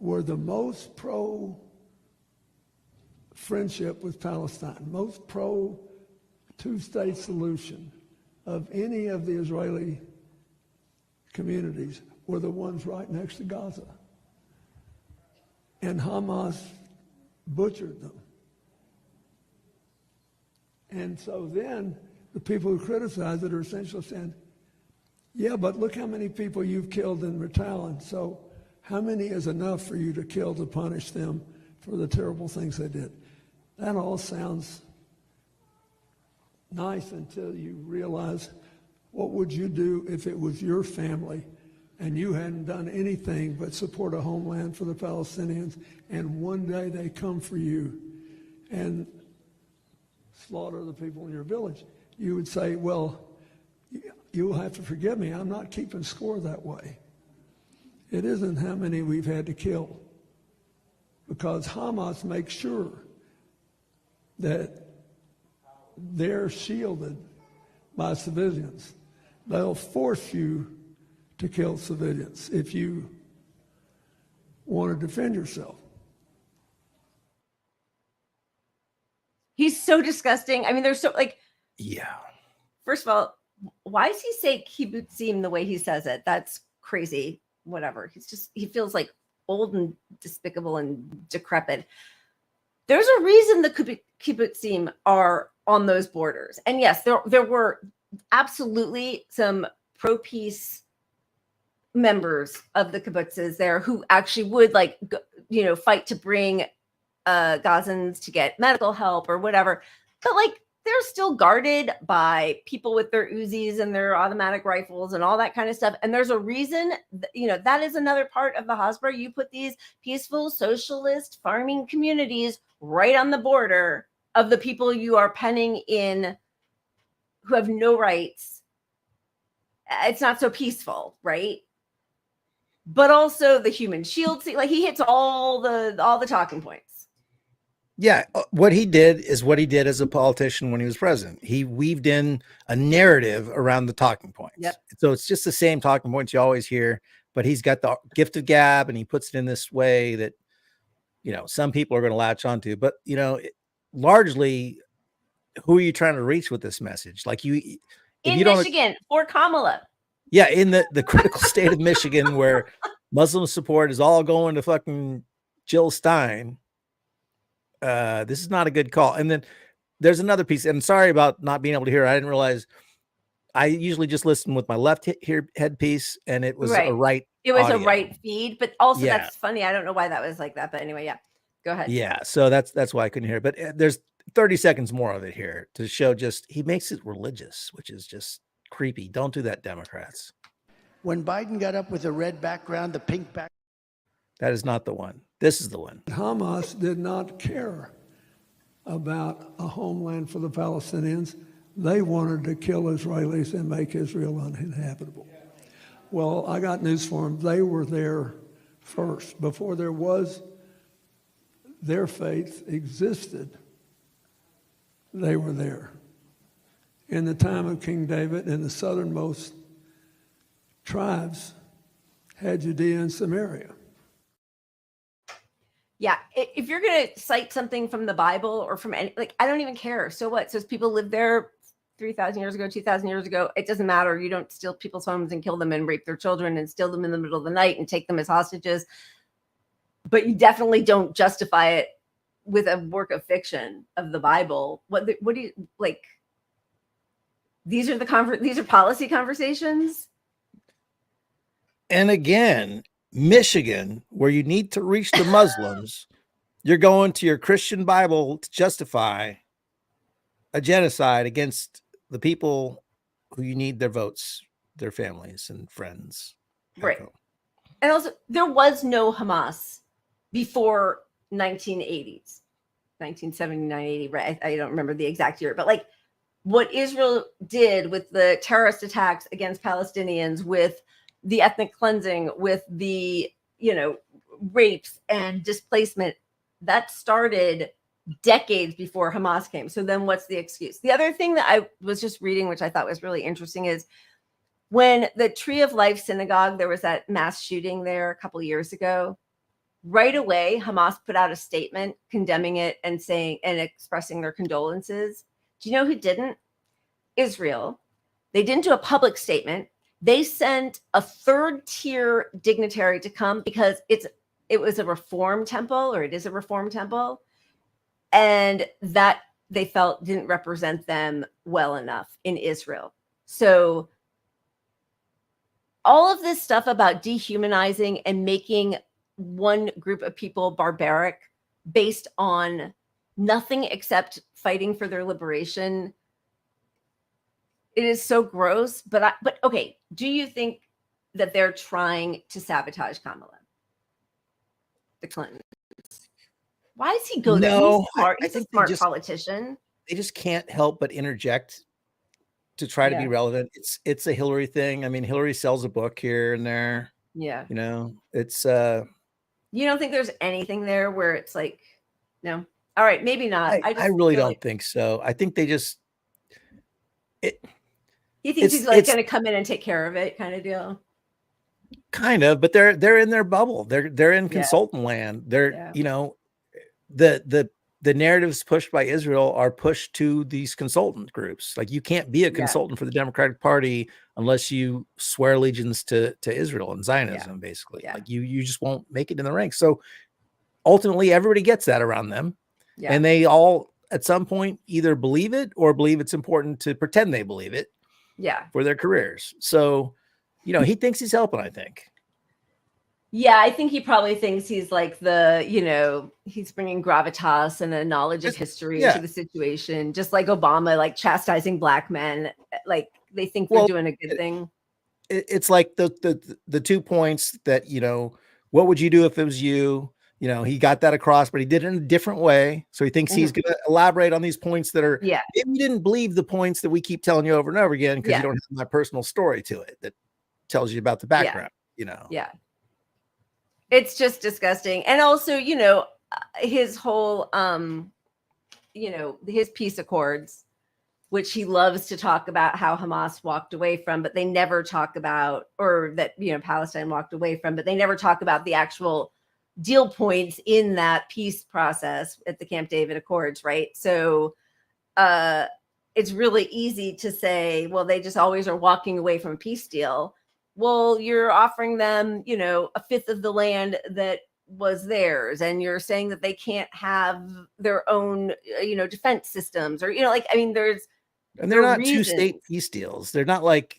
were the most pro-friendship with Palestine, most pro-two-state solution of any of the Israeli communities, were the ones right next to Gaza. And Hamas butchered them. And so then the people who criticize it are essentially saying, yeah, but look how many people you've killed in Ritalin. So how many is enough for you to kill to punish them for the terrible things they did? That all sounds nice until you realize, what would you do if it was your family and you hadn't done anything but support a homeland for the Palestinians, and one day they come for you and slaughter the people in your village? You would say, well, you'll have to forgive me, I'm not keeping score that way. It isn't how many we've had to kill, because Hamas makes sure that they're shielded by civilians. They'll force you to kill civilians if you want to defend yourself. He's so disgusting. I mean, there's so yeah. First of all, why does he say kibbutzim the way he says it? That's crazy. Whatever. He feels like old and despicable and decrepit. There's a reason the kibbutzim are on those borders. And yes, there were absolutely some pro-peace members of the kibbutzes there who actually would fight to bring Gazans to get medical help or whatever. But they're still guarded by people with their Uzis and their automatic rifles and all that kind of stuff. And there's a reason, that is another part of the Hasbara. You put these peaceful socialist farming communities right on the border of the people you are penning in who have no rights. It's not so peaceful, right? But also the human shield, he hits all the talking points. Yeah, what he did is what he did as a politician when he was president. He weaved in a narrative around the talking points. Yep. So it's just the same talking points you always hear, but he's got the gift of gab and he puts it in this way that, some people are going to latch onto. But, largely, who are you trying to reach with this message? In Michigan, for Kamala. Yeah, in the critical state of Michigan where Muslim support is all going to fucking Jill Stein. This is not a good call. And then there's another piece, and sorry about not being able to hear. I didn't realize I usually just listen with my left headpiece, and it was a right. It was audio. a right feed, but also Yeah. that's funny. I don't know why that was like that, but anyway, yeah. Go ahead. Yeah, so that's why I couldn't hear it. But there's 30 seconds more of it here to show just he makes it religious, which is just creepy. Don't do that, Democrats. When Biden got up with a red background, the pink back. That is not the one. This is the one. Hamas did not care about a homeland for the Palestinians. They wanted to kill Israelis and make Israel uninhabitable. Well, I got news for them. They were there first. Before there was, their faith existed. They were there. In the time of King David, and the southernmost tribes had Judea and Samaria. Yeah, if you're going to cite something from the Bible or from any, like, I don't even care. So what? So people lived there 3,000 years ago, 2,000 years ago. It doesn't matter. You don't steal people's homes and kill them and rape their children and steal them in the middle of the night and take them as hostages. But you definitely don't justify it with a work of fiction of the Bible. What do you like? These are these are policy conversations. And again, Michigan, where you need to reach the Muslims, you're going to your Christian Bible to justify a genocide against the people who you need their votes, their families and friends. Right. And also, there was no Hamas before 1980s, 1979, 80, right? I don't remember the exact year, but like what Israel did with the terrorist attacks against Palestinians, with the ethnic cleansing, with the, rapes and displacement, that started decades before Hamas came. So then what's the excuse? The other thing that I was just reading, which I thought was really interesting, is when the Tree of Life synagogue, there was that mass shooting there a couple of years ago. Right away, Hamas put out a statement condemning it and saying and expressing their condolences. Do you know who didn't? Israel. They didn't do a public statement. They sent a third-tier dignitary to come because it was a reform temple, or it is a reform temple, and that they felt didn't represent them well enough in Israel. So all of this stuff about dehumanizing and making one group of people barbaric based on nothing except fighting for their liberation, it is so gross. But okay, do you think that they're trying to sabotage Kamala, the Clintons? Why does he go there? No, He's a smart politician. They just can't help but interject to try to be relevant. It's a Hillary thing. I mean, Hillary sells a book here and there. Yeah. It's you don't think there's anything there where it's like, no? All right, maybe not. I really don't think so. I think they just he thinks he's like going to come in and take care of it, kind of deal. Kind of, but they're in their bubble. They're in consultant land. They're the narratives pushed by Israel are pushed to these consultant groups. Like, you can't be a consultant for the Democratic Party unless you swear allegiance to Israel and Zionism, basically. Like you just won't make it in the ranks. So ultimately everybody gets that around them. And they all at some point either believe it or believe it's important to pretend they believe it for their careers. So, he thinks he's helping, I think. Yeah, I think he probably thinks he's like he's bringing gravitas and a knowledge of history to the situation, just like Obama, like chastising black men. Like, they think they're doing a good thing. It's like the 2 points that, what would you do if it was you? He got that across, but he did it in a different way. So he thinks he's going to elaborate on these points that are, maybe you didn't believe the points that we keep telling you over and over again because you don't have my personal story to it that tells you about the background, Yeah. It's just disgusting. And also, his whole, his peace accords, which he loves to talk about how Hamas walked away from, but they never talk about, or that, Palestine walked away from, but they never talk about the actual deal points in that peace process at the Camp David Accords, right? So it's really easy to say, well, they just always are walking away from a peace deal. well, you're offering them, you know, a fifth of the land that was theirs, and you're saying that they can't have their own, you know, defense systems, or, you know, like, I mean, they're not reasons. two-state peace deals. They're not like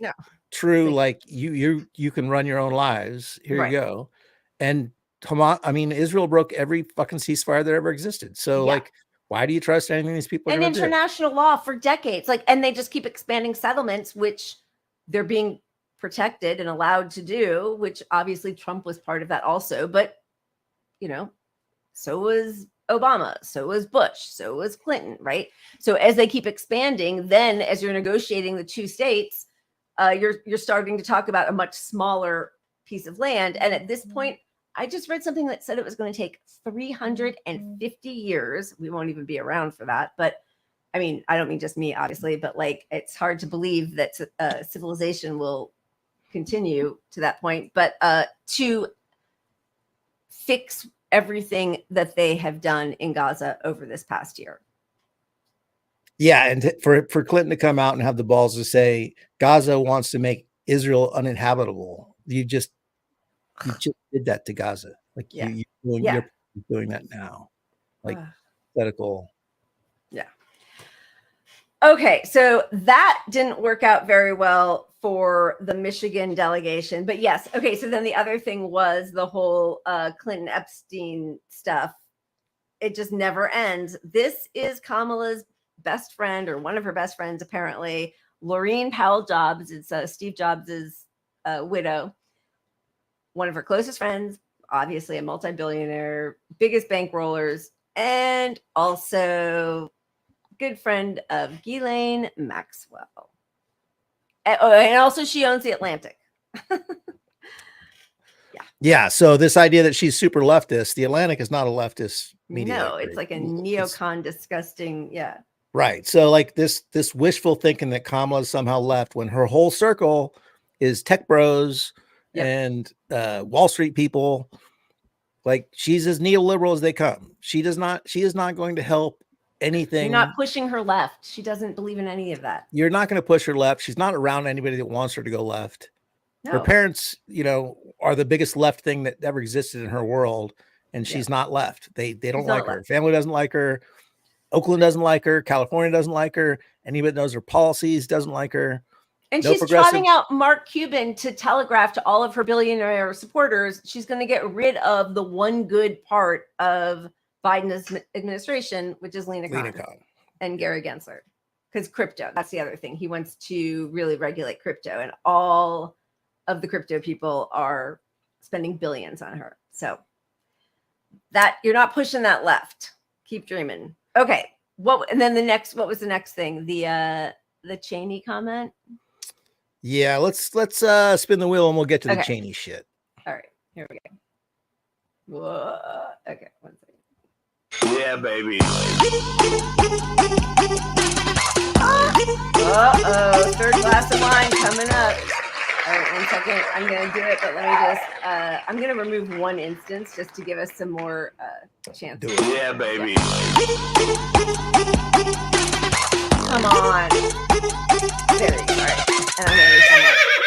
true, like you can run your own lives. Here you go. And I mean, Israel broke every fucking ceasefire that ever existed. So like, why do you trust anything these people are and going to do? international law for decades, like, and they just keep expanding settlements, which they're being protected and allowed to do, which obviously Trump was part of that also, but you know, so was Obama, so was Bush, so was Clinton, right? So as they keep expanding, then as you're negotiating the two states, you're starting to talk about a much smaller piece of land. And at this point, I just read something that said it was going to take 350 years. We won't even be around for that. But I mean, I don't mean just me, obviously, but like, it's hard to believe that civilization will continue to that point. But to fix everything that they have done in Gaza over this past year. Yeah, and for Clinton to come out and have the balls to say Gaza wants to make Israel uninhabitable, you just did that to Gaza. Like you're doing that now, like political. Yeah. Okay, so that didn't work out very well for the Michigan delegation, but yes. Okay, so then the other thing was the whole Clinton Epstein stuff. It just never ends. This is Kamala's best friend, or one of her best friends, apparently, Laureen Powell Jobs. It's Steve Jobs's widow, one of her closest friends, obviously a multi-billionaire, biggest bankrollers, and also good friend of Ghislaine Maxwell. And also she owns The Atlantic. Yeah. So this idea that she's super leftist, The Atlantic is not a leftist media. No, it's like a neocon, disgusting. Yeah. Right. So like this wishful thinking that Kamala is somehow left when her whole circle is tech bros and Wall Street people. Like she's as neoliberal as they come. She is not going to help anything. You're not pushing her left. She doesn't believe in any of that. You're not going to push her left. She's not around anybody that wants her to go left. No. Her parents, you know, are the biggest left thing that ever existed in her world. And she's not left. They don't like her. Family doesn't like her. Oakland doesn't like her. California doesn't like her. Anybody that knows her policies doesn't like her. And she's trotting out Mark Cuban to telegraph to all of her billionaire supporters she's going to get rid of the one good part of Biden's administration, which is Lena Khan and Gary Gensler. Because crypto, that's the other thing. He wants to really regulate crypto, and all of the crypto people are spending billions on her. So that you're not pushing that left. Keep dreaming. Okay. And then what was the next thing? The Cheney comment? Yeah, let's spin the wheel and we'll get to the Cheney shit. All right, here we go. Whoa. Okay, one second. Yeah, baby. Uh-oh, third glass of wine coming up. All right, 1 second. I'm going to do it, but let me just, I'm going to remove one instance just to give us some more chance. Do it. Yeah, baby. Come on. There you go. All right. And I'm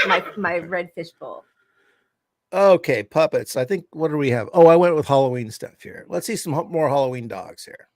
going to use my red fish bowl. Okay, puppets. I think, what do we have? Oh, I went with Halloween stuff here. Let's see some more Halloween dogs here.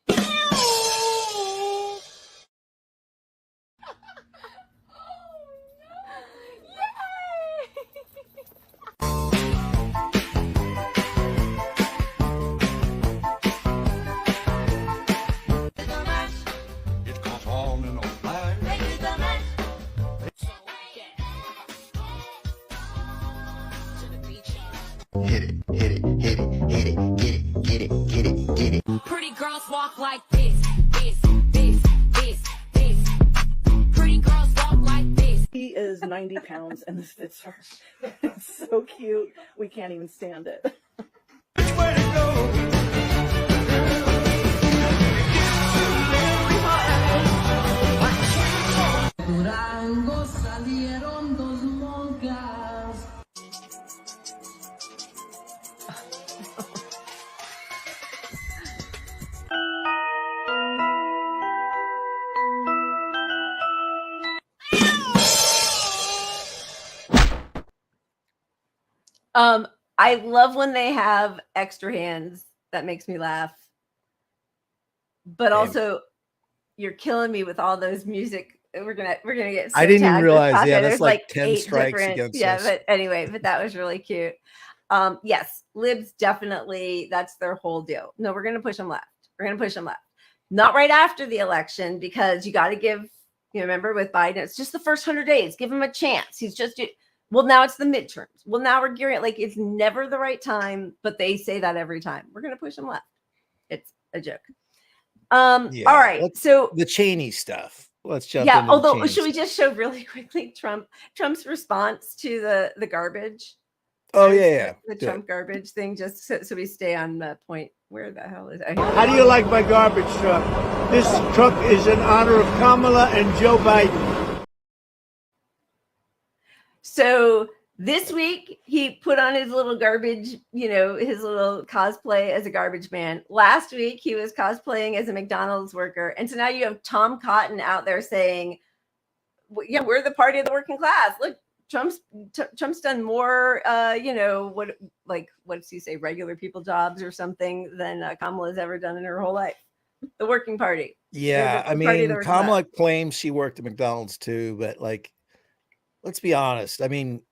Hit it, hit it, hit it, hit it, get it, get it, get it, get it. Pretty girls walk like this, this, this, this, this. Pretty girls walk like this. He is 90 pounds and this fits her. It's so cute. We can't even stand it. Which way to go? Durango salieron dos monjas. I love when they have extra hands. That makes me laugh. But Damn. Also, you're killing me with all those music. We're gonna get. So I didn't even tagged with realize. Yeah, copyright. that's There's like 10 8 strikes different. against Yeah, us. but anyway, but that was really cute. Yes, libs definitely. That's their whole deal. No, we're gonna push them left. We're gonna push them left. Not right after the election, because you got to give. Remember with Biden, it's just the first 100 days. Give him a chance. He's just. Well, now it's the midterms. Well, now we're gearing like it's never the right time, but they say that every time. We're gonna push them left. It's a joke. All right. So the Cheney stuff. Let's jump. Yeah. Into Although, the should we just show really quickly Trump's response to the garbage? Oh yeah. The Trump garbage thing. Just so we stay on the point. Where the hell is it? How do you like my garbage truck? This truck is in honor of Kamala and Joe Biden. So this week he put on his little garbage, his little cosplay as a garbage man. Last week he was cosplaying as a McDonald's worker. And so now you have Tom Cotton out there saying, yeah, we're the party of the working class. Look, Trump's done more, what does he say, regular people jobs or something than Kamala's ever done in her whole life. The working party. Yeah, I mean, Kamala claims she worked at McDonald's too, but let's be honest. I mean,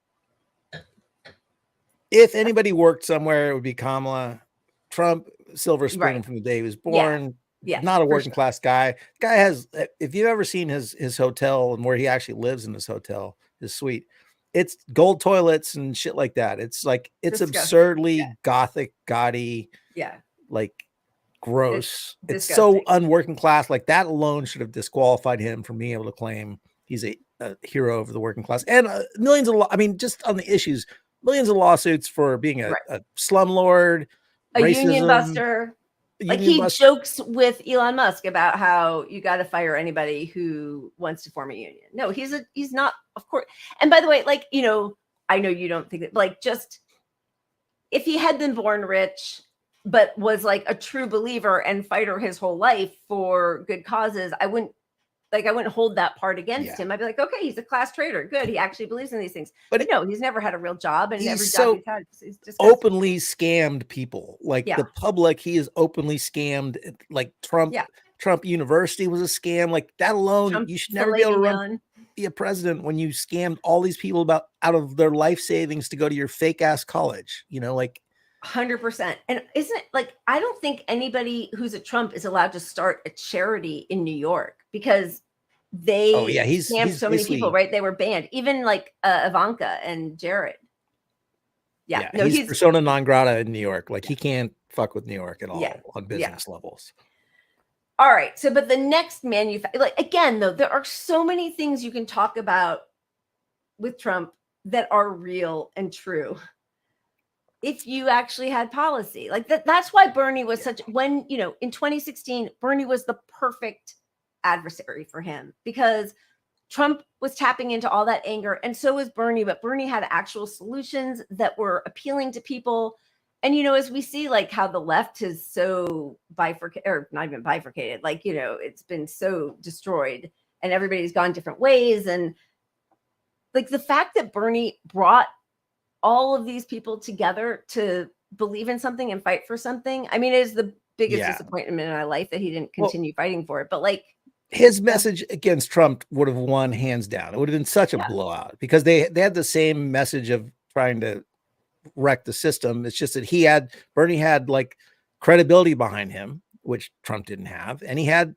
if anybody worked somewhere, it would be Kamala. Trump, silver spoon from the day he was born. Yeah, not a working class guy. Guy has. If you've ever seen his hotel and where he actually lives in his hotel, his suite, it's gold toilets and shit like that. It's like it's absurdly gothic, gaudy. Yeah, like gross. It's disgusting. so unworking class. Like that alone should have disqualified him from being able to claim he's a hero of the working class. And millions of, just on the issues, millions of lawsuits for being a slumlord, a racism, union buster. He jokes with Elon Musk about how you got to fire anybody who wants to form a union. No, he's not, of course. And by the way, I know you don't think that, just if he had been born rich, but was a true believer and fighter his whole life for good causes, I wouldn't hold that part against him. I'd be like, okay, he's a class traitor. Good. He actually believes in these things. But no, he's never had a real job. And every job he's had, he's just openly scammed people. The public, he is openly scammed. Like Trump University was a scam. Like that alone, you should never be able to be a president when you scammed all these people out of their life savings to go to your fake ass college. 100%. And isn't it I don't think anybody who's a Trump is allowed to start a charity in New York because they scammed so many people, right? They were banned. Even Ivanka and Jared. Yeah. No, he's persona non grata in New York. He can't fuck with New York at all on business levels. All right. So, but the next again, though, there are so many things you can talk about with Trump that are real and true. If you actually had policy that's why Bernie was in 2016, Bernie was the perfect adversary for him because Trump was tapping into all that anger. And so was Bernie, but Bernie had actual solutions that were appealing to people. And, as we see how the left is so bifurcated, or not even bifurcated, it's been so destroyed and everybody's gone different ways. And the fact that Bernie brought all of these people together to believe in something and fight for something. I mean, it is the biggest disappointment in my life that he didn't continue fighting for it. But his message against Trump would have won hands down. It would have been such a blowout because they had the same message of trying to wreck the system. It's just that Bernie had credibility behind him, which Trump didn't have. And he had,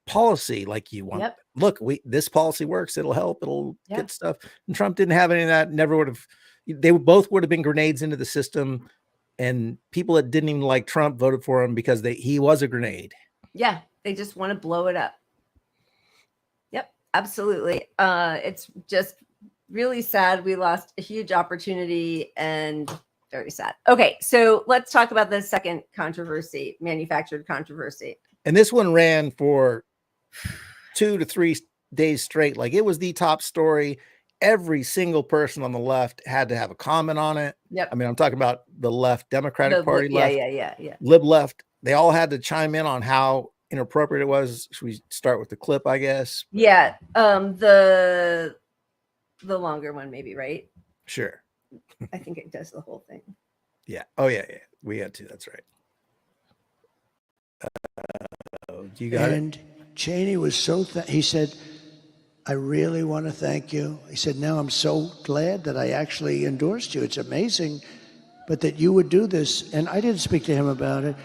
policy you want. Yep. Look, this policy works. It'll help. It'll get stuff. And Trump didn't have any of that. Never would have. They both would have been grenades into the system, and people that didn't even like Trump voted for him because he was a grenade. Yeah, they just want to blow it up. Yep, absolutely. It's just really sad. We lost a huge opportunity and very sad. Okay, so let's talk about the second controversy, manufactured controversy. And this one ran for 2 to 3 days straight. It was the top story. Every single person on the left had to have a comment on it. Yep. I mean, I'm talking about the left, Democratic Party left, yeah. Lib left. They all had to chime in on how inappropriate it was. Should we start with the clip, I guess? Yeah. The longer one, maybe, right? Sure. I think it does the whole thing. Yeah. Oh yeah. We had to. That's right. You got and it. Cheney was so, he said, I really want to thank you. He said, now I'm so glad that I actually endorsed you. It's amazing, but that you would do this. And I didn't speak to him about it.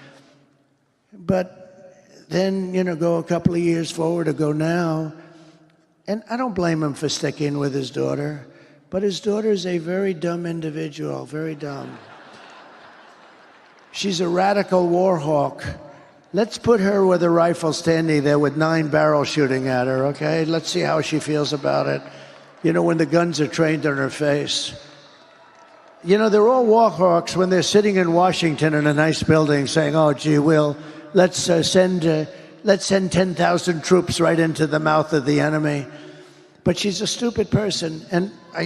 But then, go a couple of years forward or go now, and I don't blame him for sticking with his daughter, but his daughter is a very dumb individual, very dumb. She's a radical war hawk. Let's put her with a rifle standing there with 9 barrels shooting at her, okay? Let's see how she feels about it. When the guns are trained on her face. They're all war hawks when they're sitting in Washington in a nice building saying, oh, gee, let's send 10,000 troops right into the mouth of the enemy. But she's a stupid person. And I'd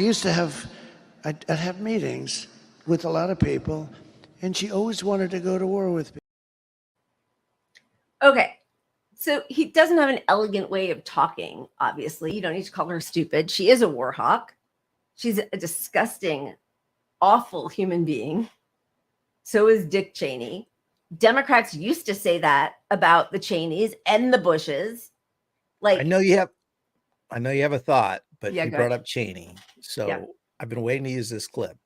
have meetings with a lot of people, and she always wanted to go to war with me. Okay. So he doesn't have an elegant way of talking, obviously. You don't need to call her stupid. She is a war hawk. She's a disgusting, awful human being. So is Dick Cheney. Democrats used to say that about the Cheneys and the Bushes. I know you have a thought, but Yeah, you go brought ahead. up Cheney. So Yeah. I've been waiting to use this clip.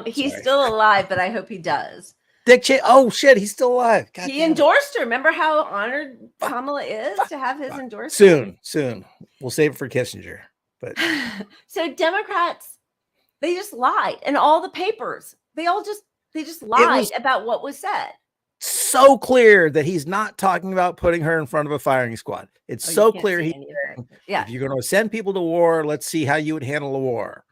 He's still alive, but I hope he does. Dick Cheney. Oh shit, he's still alive. God He damn it. endorsed her. Remember how honored Kamala is to have his endorsement? Soon. We'll save it for Kissinger. But so Democrats, they just lied, and all the papers, they just lied about what was said. So clear that he's not talking about putting her in front of a firing squad. It's so clear. Yeah. If you're going to send people to war, let's see how you would handle a war.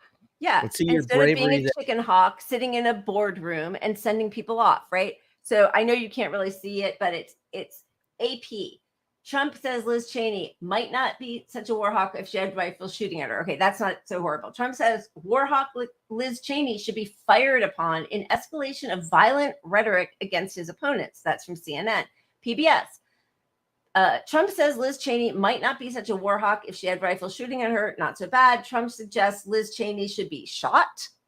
Yeah. Let's see your Instead of being bravery. a chicken hawk sitting in a boardroom and sending people off, right? So I know you can't really see it, but it's AP. Trump says Liz Cheney might not be such a war hawk if she had rifles shooting at her. Okay, that's not so horrible. Trump says war hawk Liz Cheney should be fired upon in escalation of violent rhetoric against his opponents. That's from CNN. PBS. Trump says Liz Cheney might not be such a war hawk if she had rifles shooting at her. Not so bad. Trump suggests Liz Cheney should be shot.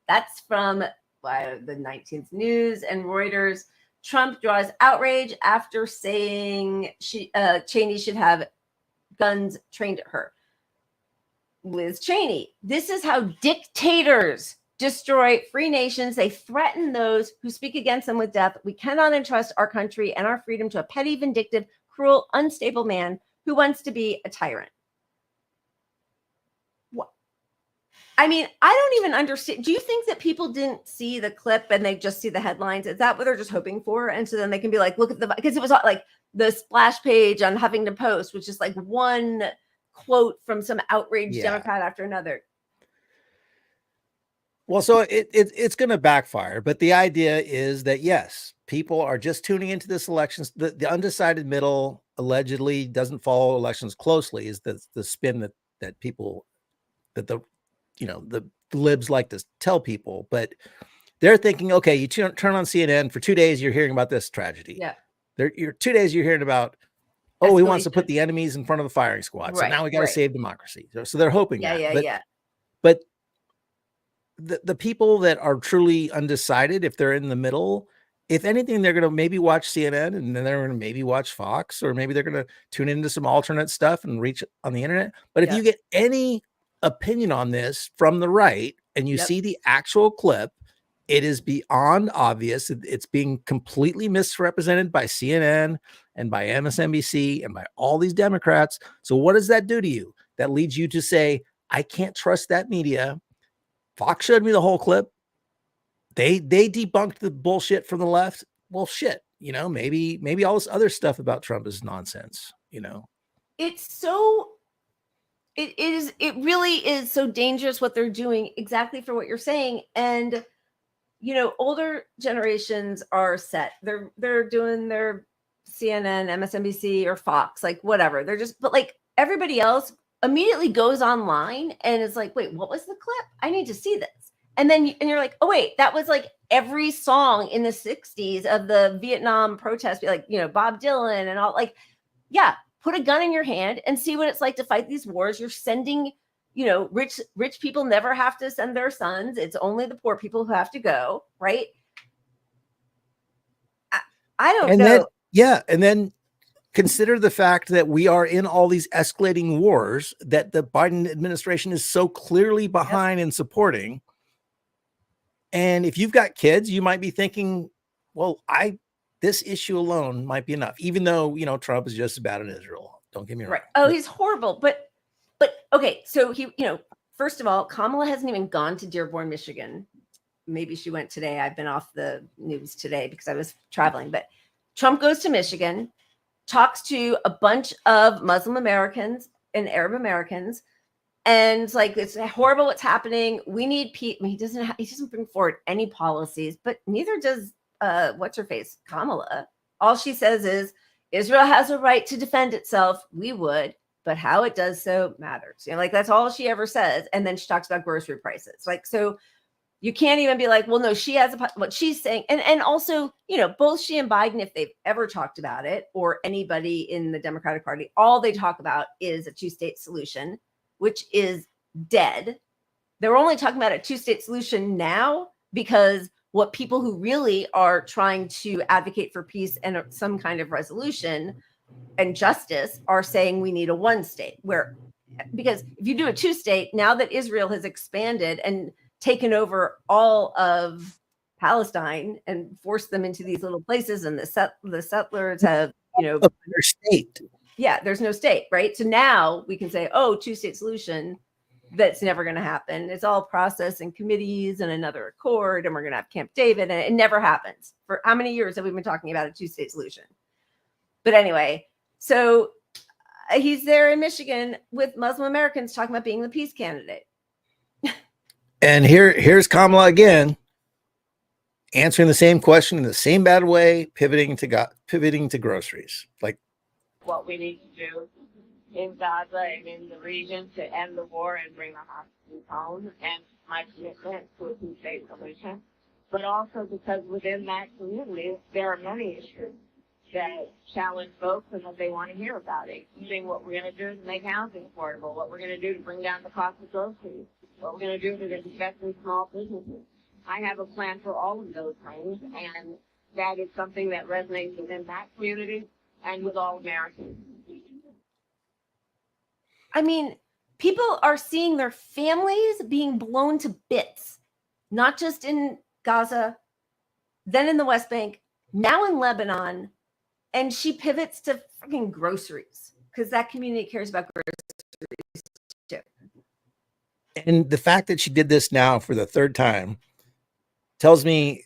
That's from the 19th News and Reuters. Trump draws outrage after saying Cheney should have guns trained at her. Liz Cheney. This is how dictators destroy free nations. They threaten those who speak against them with death. We cannot entrust our country and our freedom to a petty, vindictive, cruel, unstable man who wants to be a tyrant. I mean, I don't even understand. Do you think that people didn't see the clip and they just see the headlines? Is that what they're just hoping for? And so then they can be like, look at because it was like the splash page on Huffington Post, which is like one quote from some outraged Democrat after another. Well, so it's going to backfire. But the idea is that, yes, people are just tuning into this election. The undecided middle allegedly doesn't follow elections closely is the spin that people, that the libs like to tell people. But they're thinking, okay, you turn on CNN for 2 days, you're hearing about this tragedy. Yeah. You're 2 days, you're hearing about, oh, he wants to put the enemies in front of the firing squad. So now we got to save democracy. So they're hoping that. But the people that are truly undecided, if they're in the middle, if anything, they're going to maybe watch CNN and then they're going to maybe watch Fox, or maybe they're going to tune into some alternate stuff and reach on the internet. But if you get any opinion on this from the right and you see the actual clip, it is beyond obvious. It's being completely misrepresented by CNN and by MSNBC and by all these Democrats. So what does that do to you? That leads you to say, I can't trust that media. Fox showed me the whole clip. They debunked the bullshit from the left. Well, shit, maybe all this other stuff about Trump is nonsense. It really is so dangerous what they're doing, exactly for what you're saying. And older generations are set. They're doing their CNN, MSNBC, or Fox, like whatever. But like everybody else immediately goes online and is like, wait, what was the clip? I need to see this. And then you're like, oh wait, that was like every song in the 60s of the Vietnam protest, like, you know, Bob Dylan and all. Like, yeah, put a gun in your hand and see what it's like to fight these wars. You're sending, you know, rich people never have to send their sons. It's only the poor people who have to go, right? I don't know. And then consider the fact that we are in all these escalating wars that the Biden administration is so clearly behind and supporting. And if you've got kids, you might be thinking, well, this issue alone might be enough, even though, you know, Trump is just as bad in Israel. Don't get me wrong. Right. Oh, he's horrible. But okay. So he, you know, first of all, Kamala hasn't even gone to Dearborn, Michigan. Maybe she went today. I've been off the news today because I was traveling, but Trump goes to Michigan, talks to a bunch of Muslim Americans and Arab Americans. And like, it's horrible what's happening. We need people. He doesn't bring forward any policies, but neither does what's her face, Kamala. All she says is Israel has a right to defend itself. We would, but how it does so matters. You know, like that's all she ever says. And then she talks about grocery prices. Like, so you can't even be like, well, no, she has what she's saying. And also, you know, both she and Biden, if they've ever talked about it, or anybody in the Democratic Party, all they talk about is a two-state solution, which is dead. They're only talking about a two-state solution now because what people who really are trying to advocate for peace and some kind of resolution and justice are saying we need a one state, because if you do a two-state, now that Israel has expanded and taken over all of Palestine and forced them into these little places, and the settlers have, you know, their state. Yeah, there's no state, right? So now we can say, oh, two-state solution, that's never going to happen. It's all process and committees and another accord, and we're going to have Camp David, and it never happens. For how many years have we been talking about a two-state solution? But anyway, so he's there in Michigan with Muslim Americans talking about being the peace candidate. And here's Kamala again, answering the same question in the same bad way, pivoting to groceries. Like, what we need to do in Gaza and in the region to end the war and bring the hostages home, and my commitment to a two-state solution. But also because within that community, there are many issues that challenge folks and that they want to hear about, including what we're going to do to make housing affordable, what we're going to do to bring down the cost of groceries, what we're going to do to invest in small businesses. I have a plan for all of those things, and that is something that resonates within that community and with all Americans. I mean, people are seeing their families being blown to bits, not just in Gaza, then in the West Bank, now in Lebanon, and she pivots to freaking groceries because that community cares about groceries too. And the fact that she did this now for the third time tells me,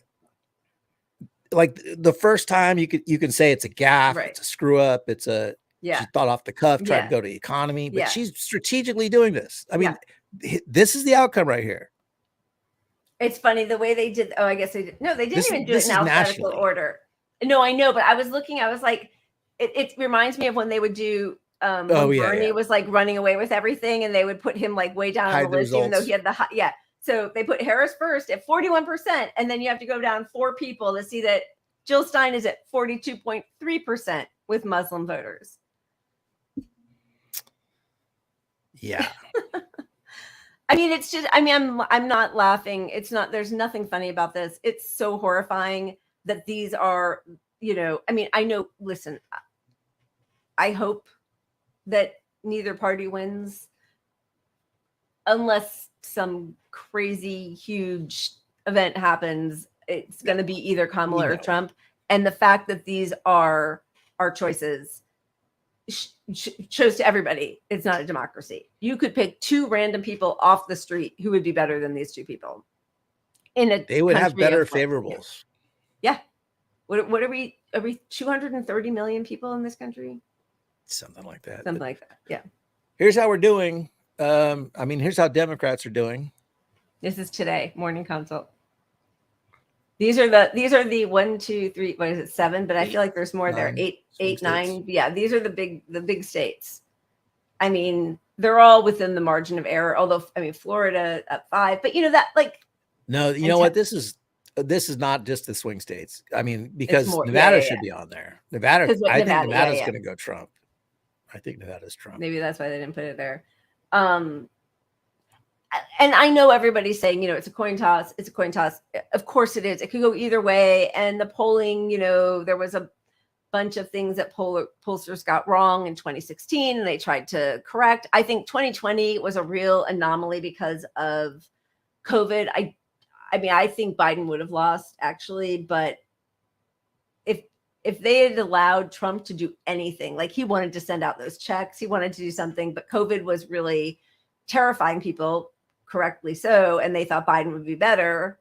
like, the first time you can say it's a gaffe, right, it's a screw up, it's a she thought off the cuff, tried to go to economy, but she's strategically doing this. I mean, this is the outcome right here. It's funny the way they did. Oh, I guess they did. No, they didn't even do it in alphabetical nationally. order. No, I know, but I was looking. I was like, it reminds me of when they would do. When Bernie was like running away with everything, and they would put him like way down on the list, even though he had the So they put Harris first at 41%, and then you have to go down 4 people to see that Jill Stein is at 42.3% with Muslim voters. Yeah. I mean, it's just, I mean, I'm not laughing. It's not, there's nothing funny about this. It's so horrifying that these are, you know, I mean, I know, listen, I hope that neither party wins unless some crazy, huge event happens. It's going to be either Kamala or Trump. And the fact that these are our choices shows to everybody it's not a democracy. You could pick 2 random people off the street who would be better than these 2 people. They would have better favorables. Yeah. What are we 230 million people in this country? Something like that. Something like that. Yeah. Here's how we're doing. I mean, here's how Democrats are doing. This is today, morning consult. These are the 1, 2, 3, what is it, 7? But I feel like there's more there. 8, 9. Yeah, these are the big states. I mean, they're all within the margin of error. Although, I mean, Florida at 5, but you know that, like, No, you And know what? This is not just the swing states. I mean, because more. Nevada Yeah, should be on there. Nevada, 'Cause what I think Nevada, yeah, Nevada's yeah. going to go Trump. I think Nevada's Trump. Maybe that's why they didn't put it there. And I know everybody's saying, you know, it's a coin toss. It's a coin toss. Of course it is. It could go either way. And the polling, you know, there was a bunch of things that pollsters got wrong in 2016 and they tried to correct. I think 2020 was a real anomaly because of COVID. I mean, I think Biden would have lost actually, but if they had allowed Trump to do anything, like he wanted to send out those checks, he wanted to do something, but COVID was really terrifying people, correctly so, and they thought Biden would be better.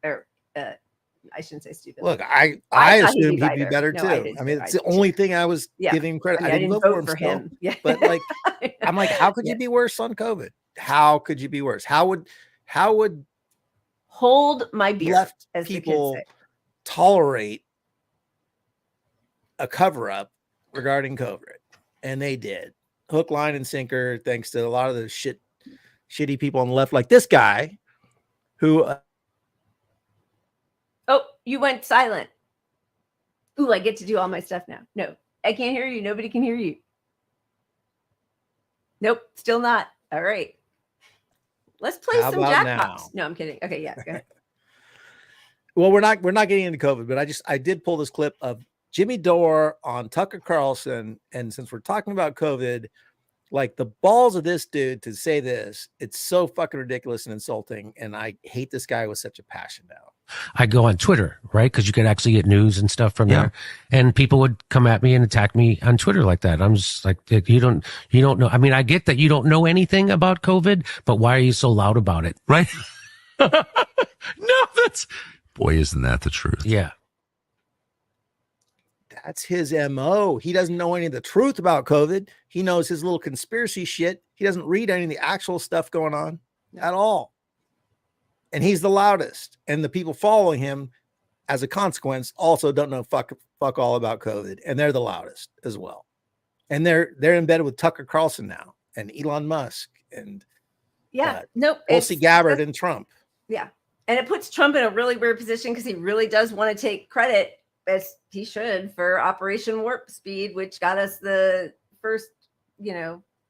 I shouldn't say stupid. Look, I thought assumed he'd be better No, too. I did I mean, too. it's the only thing I was Yeah. giving him credit. I mean, I didn't vote for him. Still, Yeah. but like, I'm like, how could you be worse on COVID? How could you be worse? How would hold my beer, left as people the kids say. tolerate a cover up regarding COVID? And they did, hook, line, and sinker, thanks to a lot of the shitty people on the left, like this guy who Oh, you went silent. Ooh, I get to do all my stuff now. No, I can't hear you. Nobody can hear you. Nope, still not. All right. Let's play How some about jackpots. now? No, I'm kidding. Okay, yeah, go ahead. well, we're not getting into COVID, but I did pull this clip of Jimmy Dore on Tucker Carlson, and since we're talking about COVID, like the balls of this dude to say this, it's so fucking ridiculous and insulting, and I hate this guy with such a passion now. I go on Twitter, right? Because you could actually get news and stuff from there. And people would come at me and attack me on Twitter like that. I'm just like, you don't know. I mean, I get that you don't know anything about COVID, but why are you so loud about it? Right? Boy, isn't that the truth? Yeah. That's his MO. He doesn't know any of the truth about COVID. He knows his little conspiracy shit. He doesn't read any of the actual stuff going on at all. And he's the loudest. And the people following him, as a consequence, also don't know fuck all about COVID. And they're the loudest as well. And they're in bed with Tucker Carlson now, and Elon Musk, and Tulsi Gabbard and Trump. Yeah. And it puts Trump in a really weird position because he really does want to take credit, as he should, for Operation Warp Speed, which got us the first,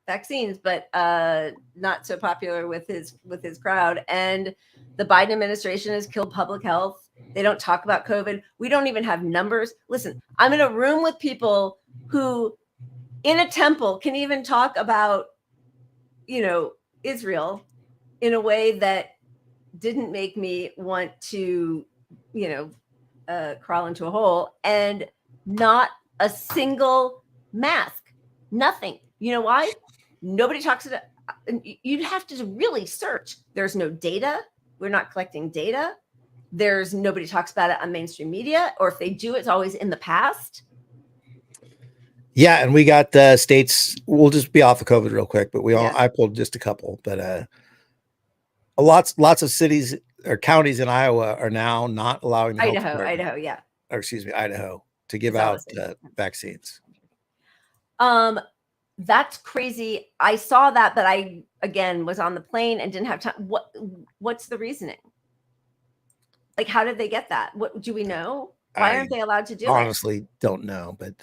vaccines, but not so popular with his crowd. And the Biden administration has killed public health. They don't talk about COVID. We don't even have numbers. Listen, I'm in a room with people who in a temple can even talk about, Israel in a way that didn't make me want to, crawl into a hole, and not a single mask, nothing. You know why? Nobody talks about it. You'd have to really search. There's no data. We're not collecting data. There's nobody talks about it on mainstream media, or if they do, it's always in the past. Yeah, and we got states. We'll just be off of COVID real quick, but I pulled just a couple, but lots of cities or counties in Iowa are now not allowing the Idaho, yeah. Or excuse me, Idaho, to give out vaccines. That's crazy. I saw that, but I again was on the plane and didn't have time. What's the reasoning? Like, how did they get that? What do we know? Why aren't they allowed to do it? Honestly, don't know, but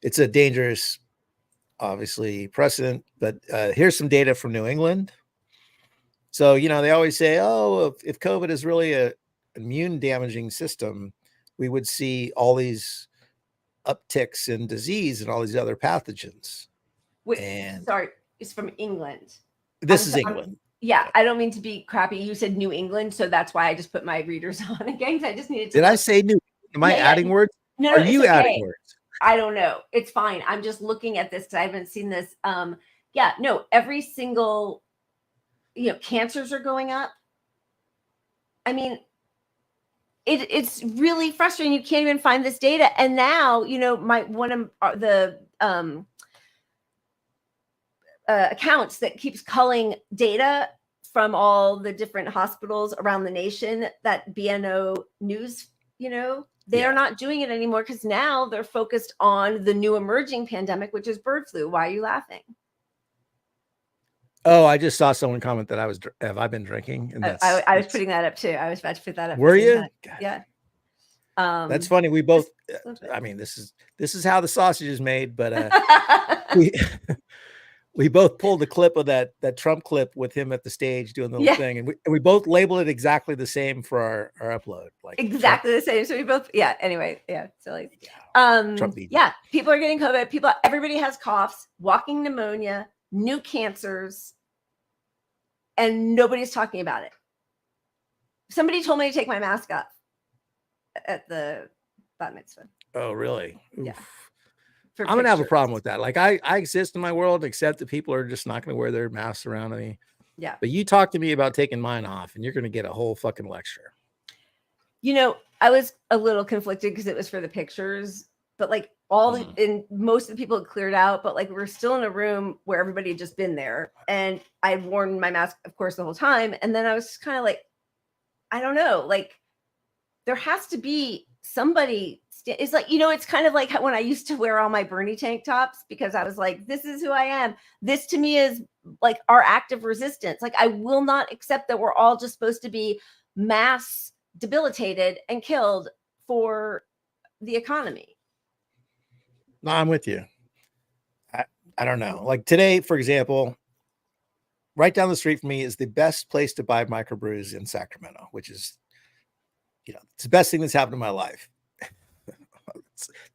it's a dangerous, obviously, precedent. But here's some data from New England. So, they always say, oh, if COVID is really a immune damaging system, we would see all these upticks in disease and all these other pathogens. Sorry, it's from England. This is England. Yeah, I don't mean to be crappy. You said New England, so that's why I just put my readers on again. I just needed to. Did I say New? Am I adding words? No, are you adding words? I don't know. It's fine. I'm just looking at this because I haven't seen this. Every single, cancers are going up. I mean, it's really frustrating. You can't even find this data. And now, one of the accounts that keeps culling data from all the different hospitals around the nation, that BNO News, they're not doing it anymore because now they're focused on the new emerging pandemic, which is bird flu. Why are you laughing? Oh, I just saw someone comment that have I been drinking? And I was putting that up too. I was about to put that up. Were you? Yeah. That's funny. We both. I mean, this is how the sausage is made. But we both pulled the clip of that Trump clip with him at the stage doing the little thing, and we both labeled it exactly the same for our upload. Like exactly Trump, the same. So we both. Yeah. Anyway. Yeah. Silly. Trump People are getting COVID. Everybody has coughs, walking pneumonia, new cancers, and nobody's talking about it. Somebody told me to take my mask off at the bat mitzvah. Oh, really? Oof. Yeah. I'm gonna have a problem with that. Like I exist in my world, except that people are just not gonna wear their masks around me. Yeah. But you talk to me about taking mine off, and you're gonna get a whole fucking lecture. You know, I was a little conflicted because it was for the pictures, but like and most of the people had cleared out, but like we're still in a room where everybody had just been there, and I had worn my mask, of course, the whole time. And then I was kind of like, I don't know, like there has to be somebody. It's like, you know, it's kind of like when I used to wear all my Bernie tank tops because I was like, this is who I am. This to me is like our act of resistance. Like I will not accept that we're all just supposed to be mass debilitated and killed for the economy. No, I'm with you. I don't know. Like today, for example, right down the street from me is the best place to buy microbrews in Sacramento, which is, you know, it's the best thing that's happened in my life.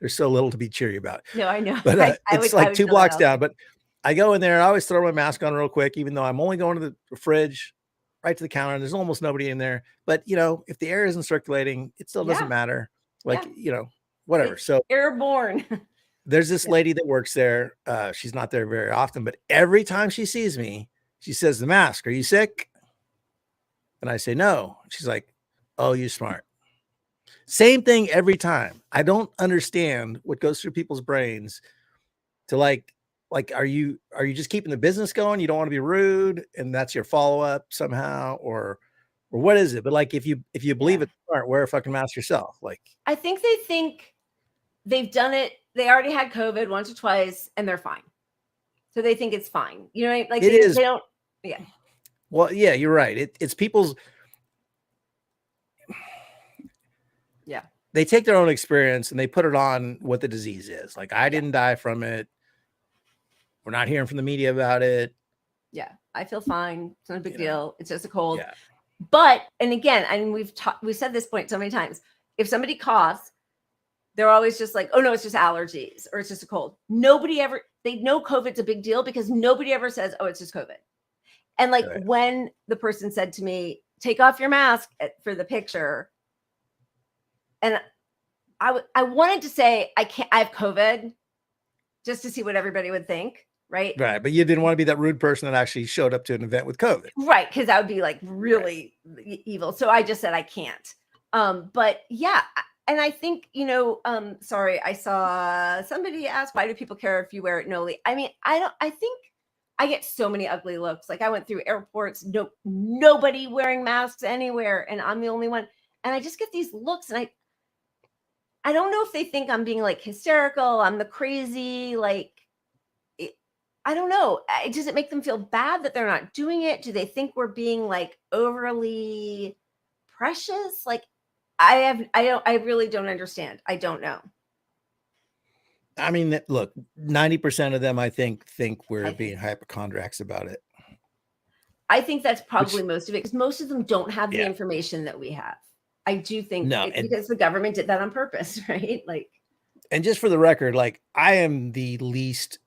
There's so little to be cheery about. No, I know. But it's like 2 blocks down. But I go in there and I always throw my mask on real quick, even though I'm only going to the fridge, right to the counter. And there's almost nobody in there. But, you know, if the air isn't circulating, it still doesn't matter. Like, you know, whatever. It's so airborne. There's this lady that works there. She's not there very often, but every time she sees me, she says, the mask, are you sick? And I say, no. She's like, oh, you smart. Same thing every time. I don't understand what goes through people's brains to like, are you just keeping the business going? You don't want to be rude, and that's your follow-up somehow, or what is it? But like, if you believe it's smart, wear a fucking mask yourself. Like, I think they think they've done it. They already had COVID once or twice, and they're fine. So they think it's fine. You know, like it is. They don't. Yeah. Well, yeah, you're right. It's people's. Yeah. They take their own experience and they put it on what the disease is. Like, I didn't die from it. We're not hearing from the media about it. Yeah. I feel fine. It's not a big deal. It's just a cold. Yeah. But, and again, I mean, we've said this point so many times. If somebody coughs, they're always just like, oh no, it's just allergies or it's just a cold. They know COVID's a big deal because nobody ever says, oh, it's just COVID. And like when the person said to me, take off your mask for the picture. And I wanted to say, I have COVID just to see what everybody would think. Right. Right. But you didn't want to be that rude person that actually showed up to an event with COVID. Right. Cause that would be like really evil. So I just said, I can't. But yeah. And I think, you know, sorry, I saw somebody ask, why do people care if you wear it noli? I mean, I think I get so many ugly looks. Like I went through airports, nobody wearing masks anywhere. And I'm the only one. And I just get these looks and I don't know if they think I'm being like hysterical. I'm the crazy, like, I don't know. Does it make them feel bad that they're not doing it? Do they think we're being like overly precious? Like I really don't understand. I don't know. I mean, look, 90% of them, I think we're being hypochondriacs about it. I think that's probably most of it because most of them don't have the information that we have. I do think because the government did that on purpose, right? Like, and just for the record, like I am the least,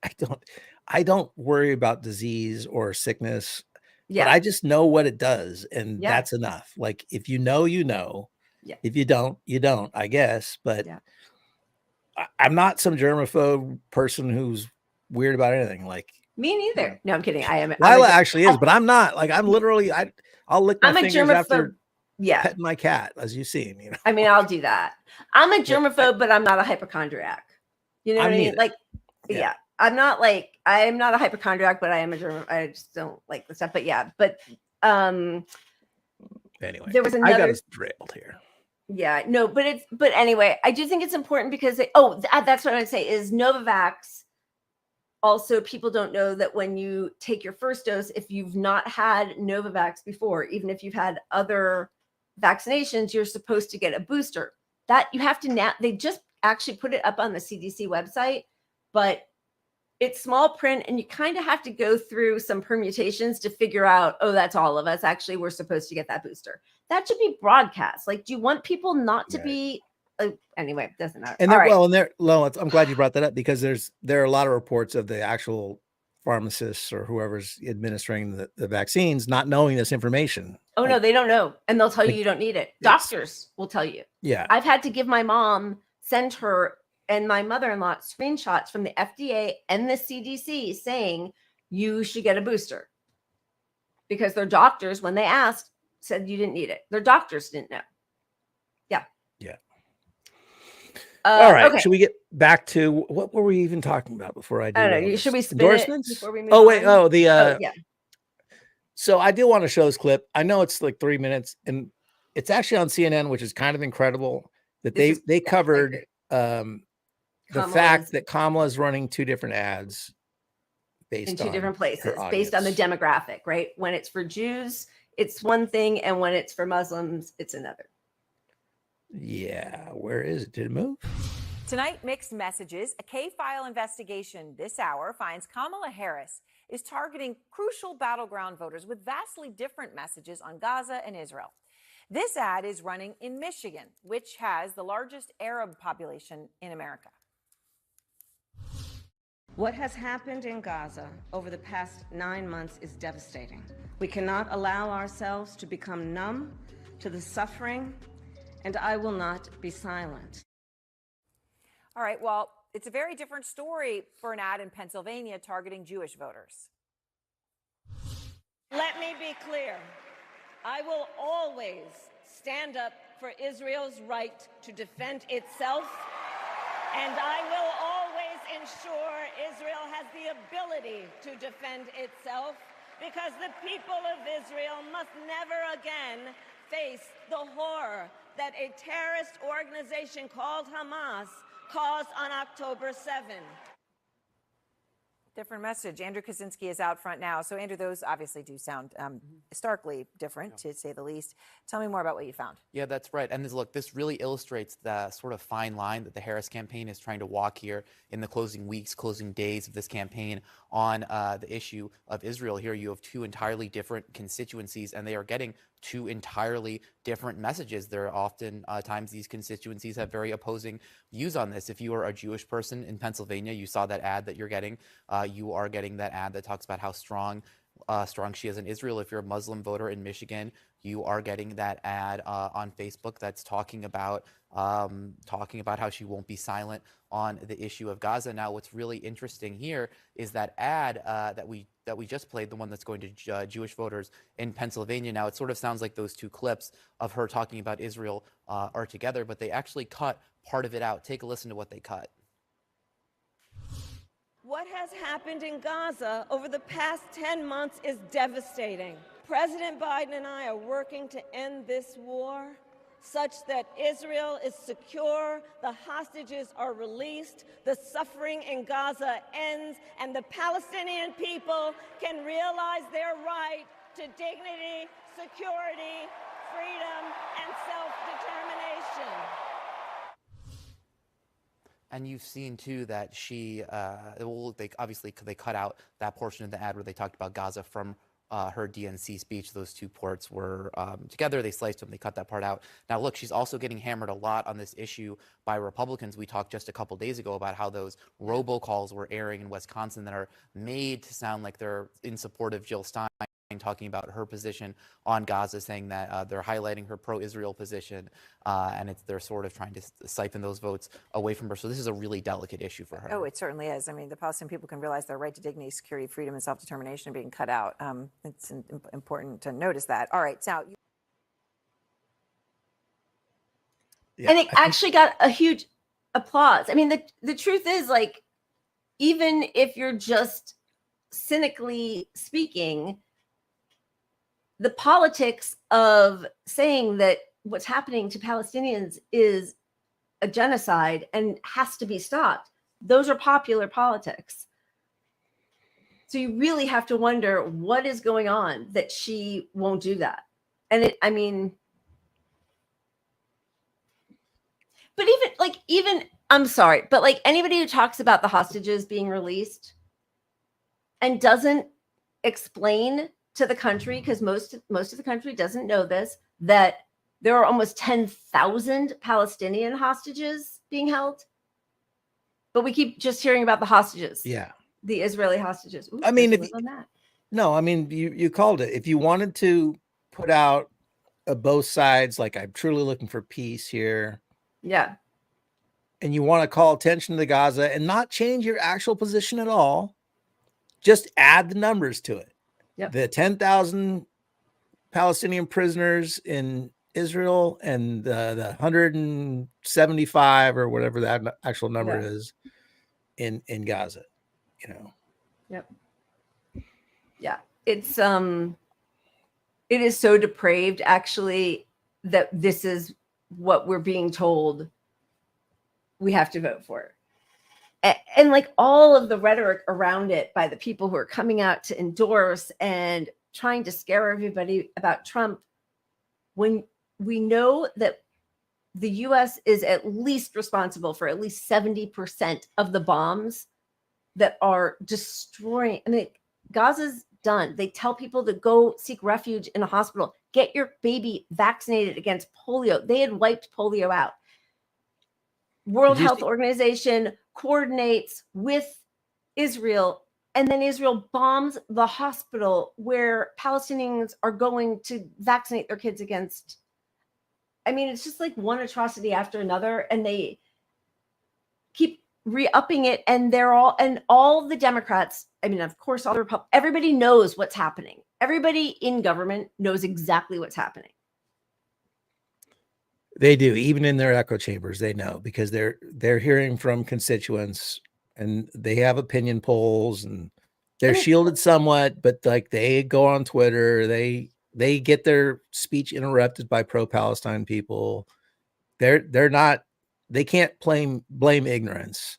I don't worry about disease or sickness. Yeah. But I just know what it does. And that's enough. Like if you know, you know, if you don't, you don't, I guess. But I'm not some germaphobe person who's weird about anything. Like me neither. No, I'm kidding. I am. Lila actually is, but I'm not. Like I'm literally, I'll lick my fingers after petting my cat, as you've seen. You know, I mean, I'll do that. I'm a germaphobe, but I'm not a hypochondriac. You know what I mean? Like, I'm not a hypochondriac, but I am a germaphobe. I just don't like the stuff. But anyway, there was another. I got us derailed here. Yeah, no, but anyway, I do think it's important because that's what I would say is Novavax also, people don't know that when you take your first dose, if you've not had Novavax before, even if you've had other vaccinations, you're supposed to get a booster. That you have to now, they just actually put it up on the CDC website, but it's small print and you kind of have to go through some permutations to figure out, oh, that's all of us. Actually, we're supposed to get that booster. That should be broadcast. Like, do you want people not to be anyway, it doesn't matter. And All they're right. well, and they're low. I'm glad you brought that up because there are a lot of reports of the actual pharmacists or whoever's administering the vaccines not knowing this information. Oh, no, they don't know. And they'll tell you Like, you don't need it. Doctors will tell you. Yeah. I've had to give my mom, send her and my mother-in-law screenshots from the FDA and the CDC saying you should get a booster because their doctors, when they asked, said you didn't need it. Their doctors didn't know. Yeah. Yeah. All right. Okay. Should we get back to what were we even talking about before I do? I don't all know. this? Should we spin endorsements? it before we move Oh, wait. on? Oh, the yeah. So I do want to show this clip. I know it's like 3 minutes and it's actually on CNN, which is kind of incredible that they covered the fact that Kamala is running 2 different ads based in 2 on different her places based on the audience. demographic, right? When it's for Jews, it's one thing, and when it's for Muslims, it's another. Yeah, where is it? Did it move? Tonight, mixed messages. A K-file investigation this hour finds Kamala Harris is targeting crucial battleground voters with vastly different messages on Gaza and Israel. This ad is running in Michigan, which has the largest Arab population in America. What has happened in Gaza over the past 9 months is devastating. We cannot allow ourselves to become numb to the suffering, and I will not be silent. All right, well, it's a very different story for an ad in Pennsylvania targeting Jewish voters. Let me be clear. I will always stand up for Israel's right to defend itself, and I will always ensure Israel has the ability to defend itself, because the people of Israel must never again face the horror that a terrorist organization called Hamas caused on October 7. Different message. Andrew Kaczynski is out front now. So, Andrew, those obviously do sound starkly different, to say the least. Tell me more about what you found. Yeah, that's right. And look, this really illustrates the sort of fine line that the Harris campaign is trying to walk here in the closing weeks, closing days of this campaign on the issue of Israel. Here you have 2 entirely different constituencies, and they are getting 2 entirely different messages. There are often times these constituencies have very opposing views on this. If you are a Jewish person in Pennsylvania, you saw that ad that you're getting. You are getting that ad that talks about how strong she is in Israel. If you're a Muslim voter in Michigan, you are getting that ad on Facebook that's talking about how she won't be silent on the issue of Gaza. Now, what's really interesting here is that ad that we just played, the one that's going to Jewish voters in Pennsylvania. Now, it sort of sounds like those 2 clips of her talking about Israel are together, but they actually cut part of it out. Take a listen to what they cut. What has happened in Gaza over the past 10 months is devastating. President Biden and I are working to end this war such that Israel is secure, the hostages are released, the suffering in Gaza ends, and the Palestinian people can realize their right to dignity, security, freedom, and self-determination. And you've seen, too, that they cut out that portion of the ad where they talked about Gaza from her DNC speech. Those 2 parts were together. They sliced them. They cut that part out. Now, look, she's also getting hammered a lot on this issue by Republicans. We talked just a couple days ago about how those robocalls were airing in Wisconsin that are made to sound like they're in support of Jill Stein, talking about her position on Gaza, saying that they're highlighting her pro-Israel position, and they're sort of trying to siphon those votes away from her. So this is a really delicate issue for her. Oh, it certainly is. I mean, the Palestinian people can realize their right to dignity, security, freedom, and self-determination are being cut out. It's important to notice that. All right, now. Yeah, and it actually got a huge applause. I mean, the truth is, like, even if you're just cynically speaking, the politics of saying that what's happening to Palestinians is a genocide and has to be stopped, those are popular politics. So you really have to wonder what is going on that she won't do that. And I mean, but even I'm sorry, but like anybody who talks about the hostages being released and doesn't explain to the country, because most of the country doesn't know this, that there are almost 10,000 Palestinian hostages being held. But we keep just hearing about the hostages. Yeah. The Israeli hostages. Ooh, I mean, there's a link on that. No, I mean, you called it. If you wanted to put out both sides, like I'm truly looking for peace here. Yeah. And you want to call attention to the Gaza and not change your actual position at all, just add the numbers to it. Yep. The 10,000 Palestinian prisoners in Israel and the 175 or whatever that actual number is in Gaza, you know. Yep. Yeah. It's it is so depraved actually that this is what we're being told we have to vote for. And like all of the rhetoric around it by the people who are coming out to endorse and trying to scare everybody about Trump, when we know that the US is at least responsible for at least 70% of the bombs that are destroying. I mean, Gaza's done. They tell people to go seek refuge in a hospital, get your baby vaccinated against polio. They had wiped polio out. World Health Organization coordinates with Israel, and then Israel bombs the hospital where Palestinians are going to vaccinate their kids against. I mean, it's just like one atrocity after another, and they keep re-upping it, and all the Democrats, I mean, of course, all the Republicans, everybody knows what's happening. Everybody in government knows exactly what's happening. They do, even in their echo chambers, they know, because they're hearing from constituents and they have opinion polls and they're shielded somewhat, but like they go on Twitter, they get their speech interrupted by pro-Palestine people. They can't blame ignorance.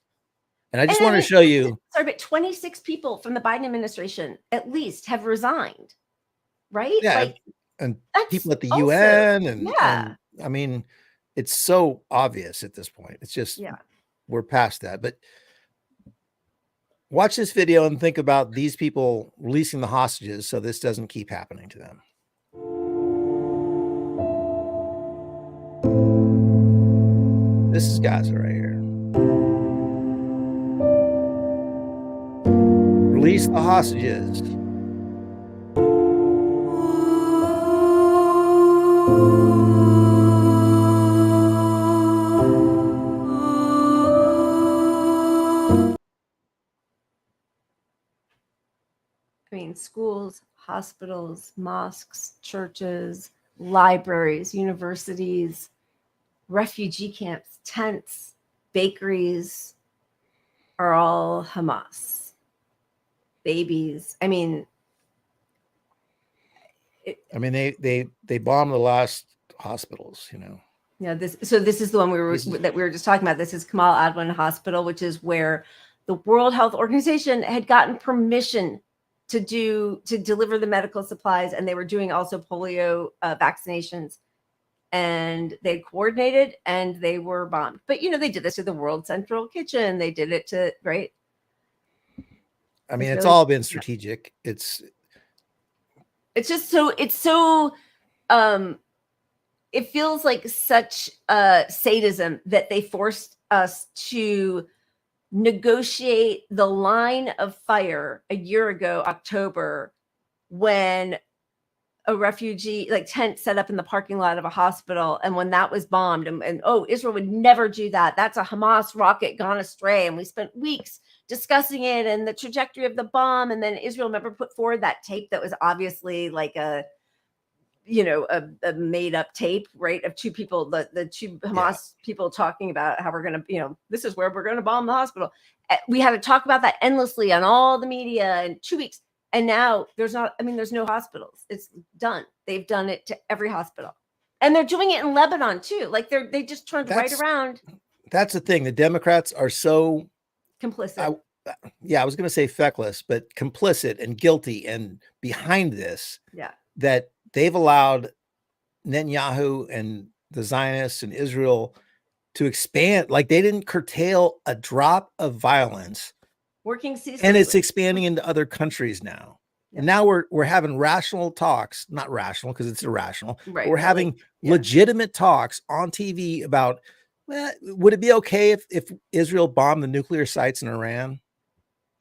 And I just want to show you. Sorry, but 26 people from the Biden administration at least have resigned, right? Yeah, like, and people at the also, UN and I mean, it's so obvious at this point. It's just we're past that. But watch this video and think about these people releasing the hostages so this doesn't keep happening to them. This is Gaza right here. Release the hostages. I mean, schools, hospitals, mosques, churches, libraries, universities, refugee camps, tents, bakeries are all Hamas. Babies. I mean, they bombed the last hospitals, you know. Yeah, this is the one we were just talking about. This is Kamala Adwan Hospital, which is where the World Health Organization had gotten permission to deliver the medical supplies, and they were doing also polio vaccinations, and they coordinated and they were bombed. But you know, they did this to the World Central Kitchen. They did it to right. I mean, it's all been strategic. It's just so it feels like such sadism that they forced us to negotiate the line of fire a year ago, October, when a refugee tent set up in the parking lot of a hospital, and when that was bombed, and Israel would never do that. That's a Hamas rocket gone astray, and we spent weeks discussing it and the trajectory of the bomb, and then Israel never put forward that tape that was obviously like a made up tape, right, of two people, the two Hamas people talking about how we're going to, this is where we're going to bomb the hospital. We had to talk about that endlessly on all the media in 2 weeks. And now there's no hospitals. It's done. They've done it to every hospital. And they're doing it in Lebanon too. Like they just turned right around. That's the thing. The Democrats are so complicit. I was going to say feckless, but complicit and guilty and behind this, Yeah. that they've allowed Netanyahu and the Zionists and Israel to expand. Like, they didn't curtail a drop of violence, Working ceaselessly. and it's expanding into other countries now. And now we're having rational talks, not rational because it's irrational. Right, But we're but having legitimate talks on TV about, well, would it be okay if Israel bombed the nuclear sites in Iran?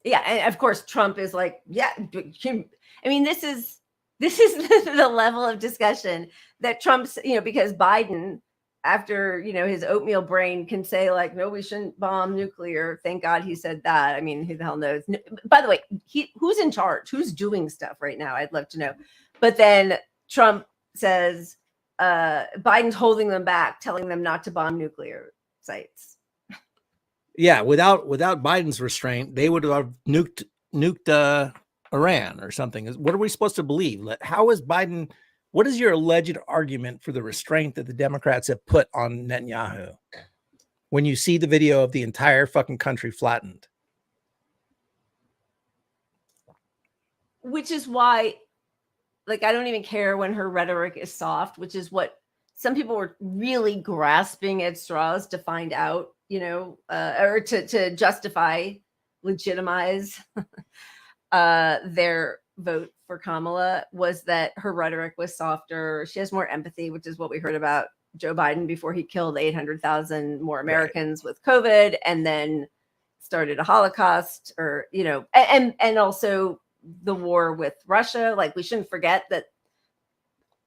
Yeah, and of course Trump is like, yeah. I mean, this is the level of discussion that Trump's, because Biden, after his oatmeal brain, can say like, no, we shouldn't bomb nuclear. Thank God he said that. I mean, who the hell knows? By the way, who's in charge? Who's doing stuff right now? I'd love to know. But then Trump says Biden's holding them back, telling them not to bomb nuclear sites. Yeah, without Biden's restraint, they would have nuked Iran or something. What are we supposed to believe? How is Biden? What is your alleged argument for the restraint that the Democrats have put on Netanyahu when you see the video of the entire fucking country flattened? Which is why, like, I don't even care when her rhetoric is soft, which is what some people were really grasping at straws to find out, or to justify, legitimize their vote for Kamala, was that her rhetoric was softer. She has more empathy, which is what we heard about Joe Biden before he killed 800,000 more Americans with COVID and then started a Holocaust, or, and also the war with Russia. Like, we shouldn't forget that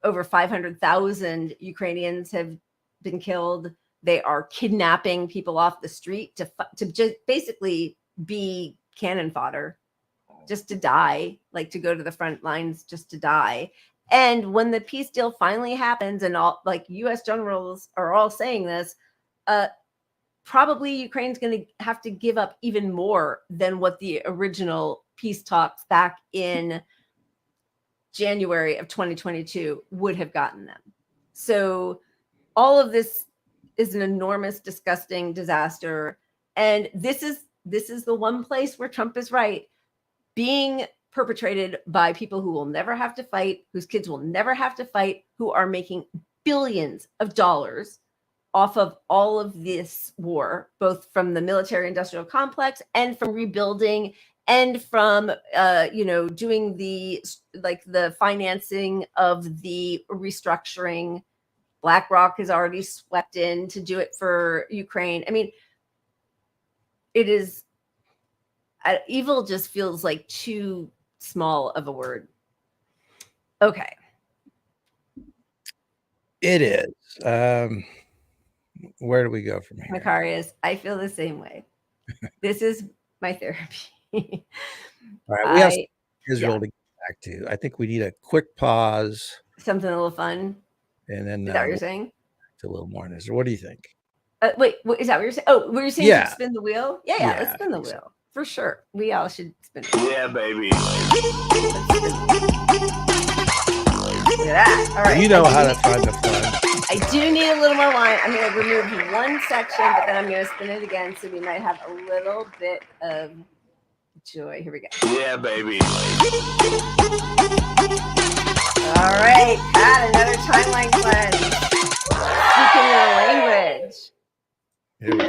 over 500,000 Ukrainians have been killed. They are kidnapping people off the street to just basically be cannon fodder, just to die, like to go to the front lines just to die. And when the peace deal finally happens, and all, like, US generals are all saying this, probably Ukraine's going to have to give up even more than what the original peace talks back in January of 2022 would have gotten them. So all of this is an enormous, disgusting disaster. And this is the one place where Trump is right, being perpetrated by people who will never have to fight, whose kids will never have to fight, who are making billions of dollars off of all of this war, both from the military industrial complex and from rebuilding and from doing the financing of the restructuring. BlackRock has already swept in to do it for Ukraine. I mean, it is evil just feels like too small of a word. Okay. It is. Where do we go from here? Macarius, I feel the same way. This is my therapy. All right, we have Israel to get back to. I think we need a quick pause. Something a little fun. And then is that what you're saying? A little more in Israel. What do you think? Wait, is that what you're saying? Oh, were you saying Yeah. spin the wheel? Yeah, let's spin the wheel. For sure. We all should spin it. Yeah, baby. Look at that. All right. You know how to find the fun. I do need a little more wine. I'm going to remove one section, but then I'm going to spin it again, so we might have a little bit of joy. Here we go. Yeah, baby. All right, Pat, another timeline cleanse. Speaking your language. Here we go.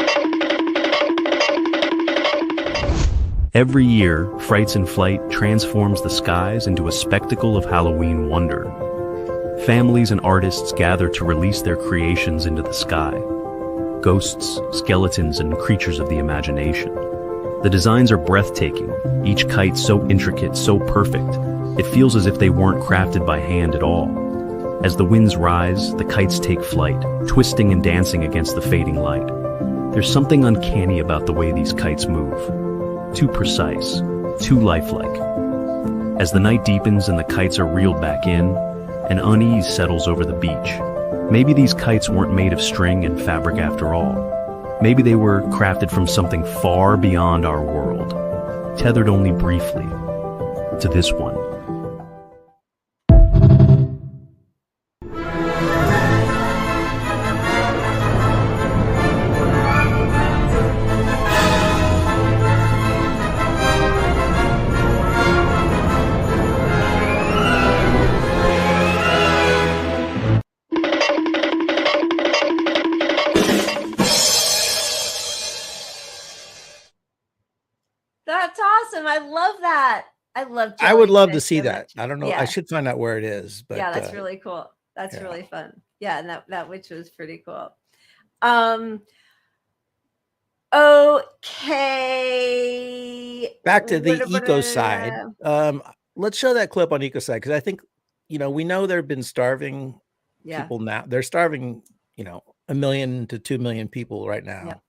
Every year, Frights in Flight transforms the skies into a spectacle of Halloween wonder. Families and artists gather to release their creations into the sky. Ghosts, skeletons, and creatures of the imagination. The designs are breathtaking, each kite so intricate, so perfect, it feels as if they weren't crafted by hand at all. As the winds rise, the kites take flight, twisting and dancing against the fading light. There's something uncanny about the way these kites move. Too precise, too lifelike. As the night deepens and the kites are reeled back in, an unease settles over the beach. Maybe these kites weren't made of string and fabric after all. Maybe they were crafted from something far beyond our world, tethered only briefly to this one. That's awesome. I love that. I love. I would love to jellyfish see so that. much. I don't know. I Yeah. should find out where it is, but Yeah, that's really cool. That's yeah. really fun. Yeah, and that witch was pretty cool. Okay. Back to the eco side. Yeah. Let's show that clip on eco side, because I think, we know there have been starving people now. They're starving, 1 million to 2 million people right now.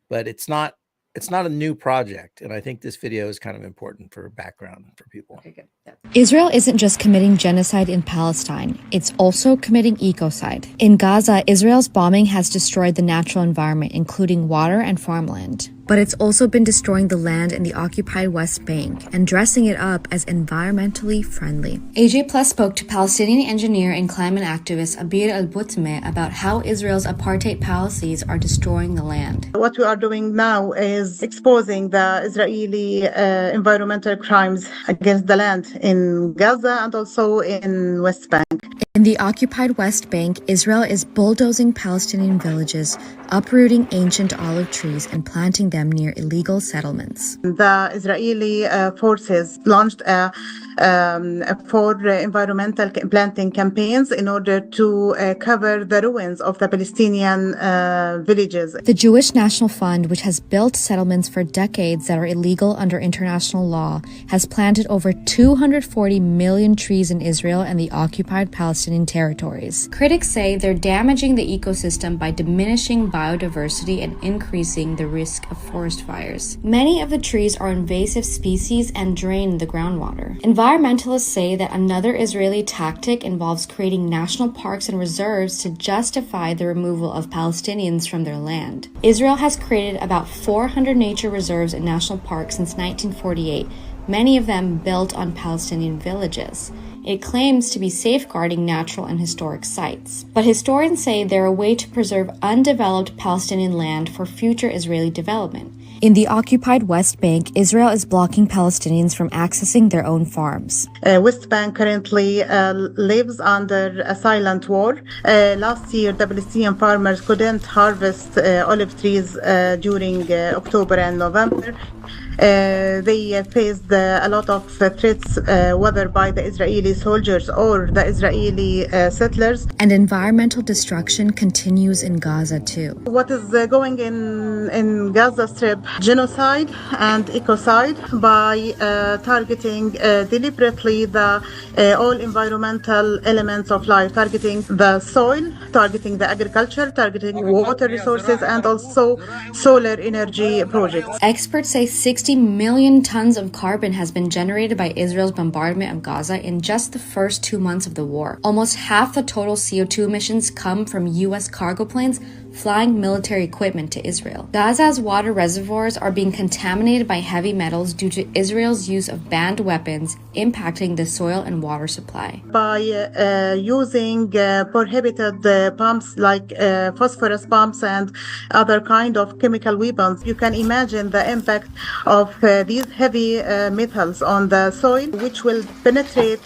But it's not a new project, and I think this video is kind of important for background for people. Okay, good. Yeah. Israel isn't just committing genocide in Palestine, it's also committing ecocide. In Gaza, Israel's bombing has destroyed the natural environment, including water and farmland. But it's also been destroying the land in the occupied West Bank and dressing it up as environmentally friendly. AJ Plus spoke to Palestinian engineer and climate activist Abir al-Butmeh about how Israel's apartheid policies are destroying the land. What we are doing now is exposing the Israeli environmental crimes against the land in Gaza and also in West Bank. In the occupied West Bank, Israel is bulldozing Palestinian villages, uprooting ancient olive trees and planting them near illegal settlements. The Israeli forces launched four environmental planting campaigns in order to cover the ruins of the Palestinian villages. The Jewish National Fund, which has built settlements for decades that are illegal under international law, has planted over 240 million trees in Israel and the occupied Palestinian territories. Critics say they're damaging the ecosystem by diminishing biodiversity and increasing the risk of forest fires. Many of the trees are invasive species and drain the groundwater. Environmentalists say that another Israeli tactic involves creating national parks and reserves to justify the removal of Palestinians from their land. Israel has created about 400 nature reserves and national parks since 1948, many of them built on Palestinian villages. It claims to be safeguarding natural and historic sites. But historians say they're a way to preserve undeveloped Palestinian land for future Israeli development. In the occupied West Bank, Israel is blocking Palestinians from accessing their own farms. West Bank currently lives under a silent war. Last year, the Palestinian farmers couldn't harvest olive trees during October and November. They faced a lot of threats, whether by the Israeli soldiers or the Israeli settlers. And environmental destruction continues in Gaza too. What is going in Gaza Strip? Genocide and ecocide by targeting deliberately the all environmental elements of life, targeting the soil, targeting the agriculture, targeting water resources, and also solar energy projects. Experts say 60 million tons of carbon has been generated by Israel's bombardment of Gaza in just the first 2 months of the war. Almost half the total CO2 emissions come from U.S. cargo planes flying military equipment to Israel. Gaza's water reservoirs are being contaminated by heavy metals due to Israel's use of banned weapons, impacting the soil and water supply. By using prohibited pumps like phosphorus pumps and other kind of chemical weapons, you can imagine the impact of these heavy metals on the soil, which will penetrate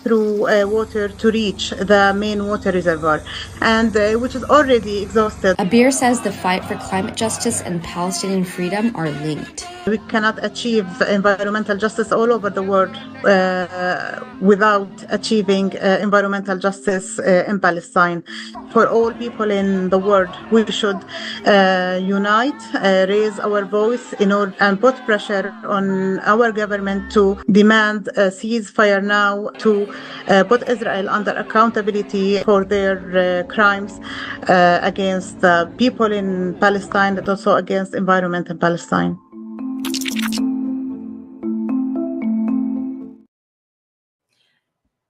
through water to reach the main water reservoir, and which is already exhausted. Abir says the fight for climate justice and Palestinian freedom are linked. We cannot achieve environmental justice all over the world without achieving environmental justice in Palestine. For all people in the world, we should unite, raise our voice in order and put pressure on our government to demand a ceasefire now, to put Israel under accountability for their crimes against the people in Palestine, but also against environment in Palestine.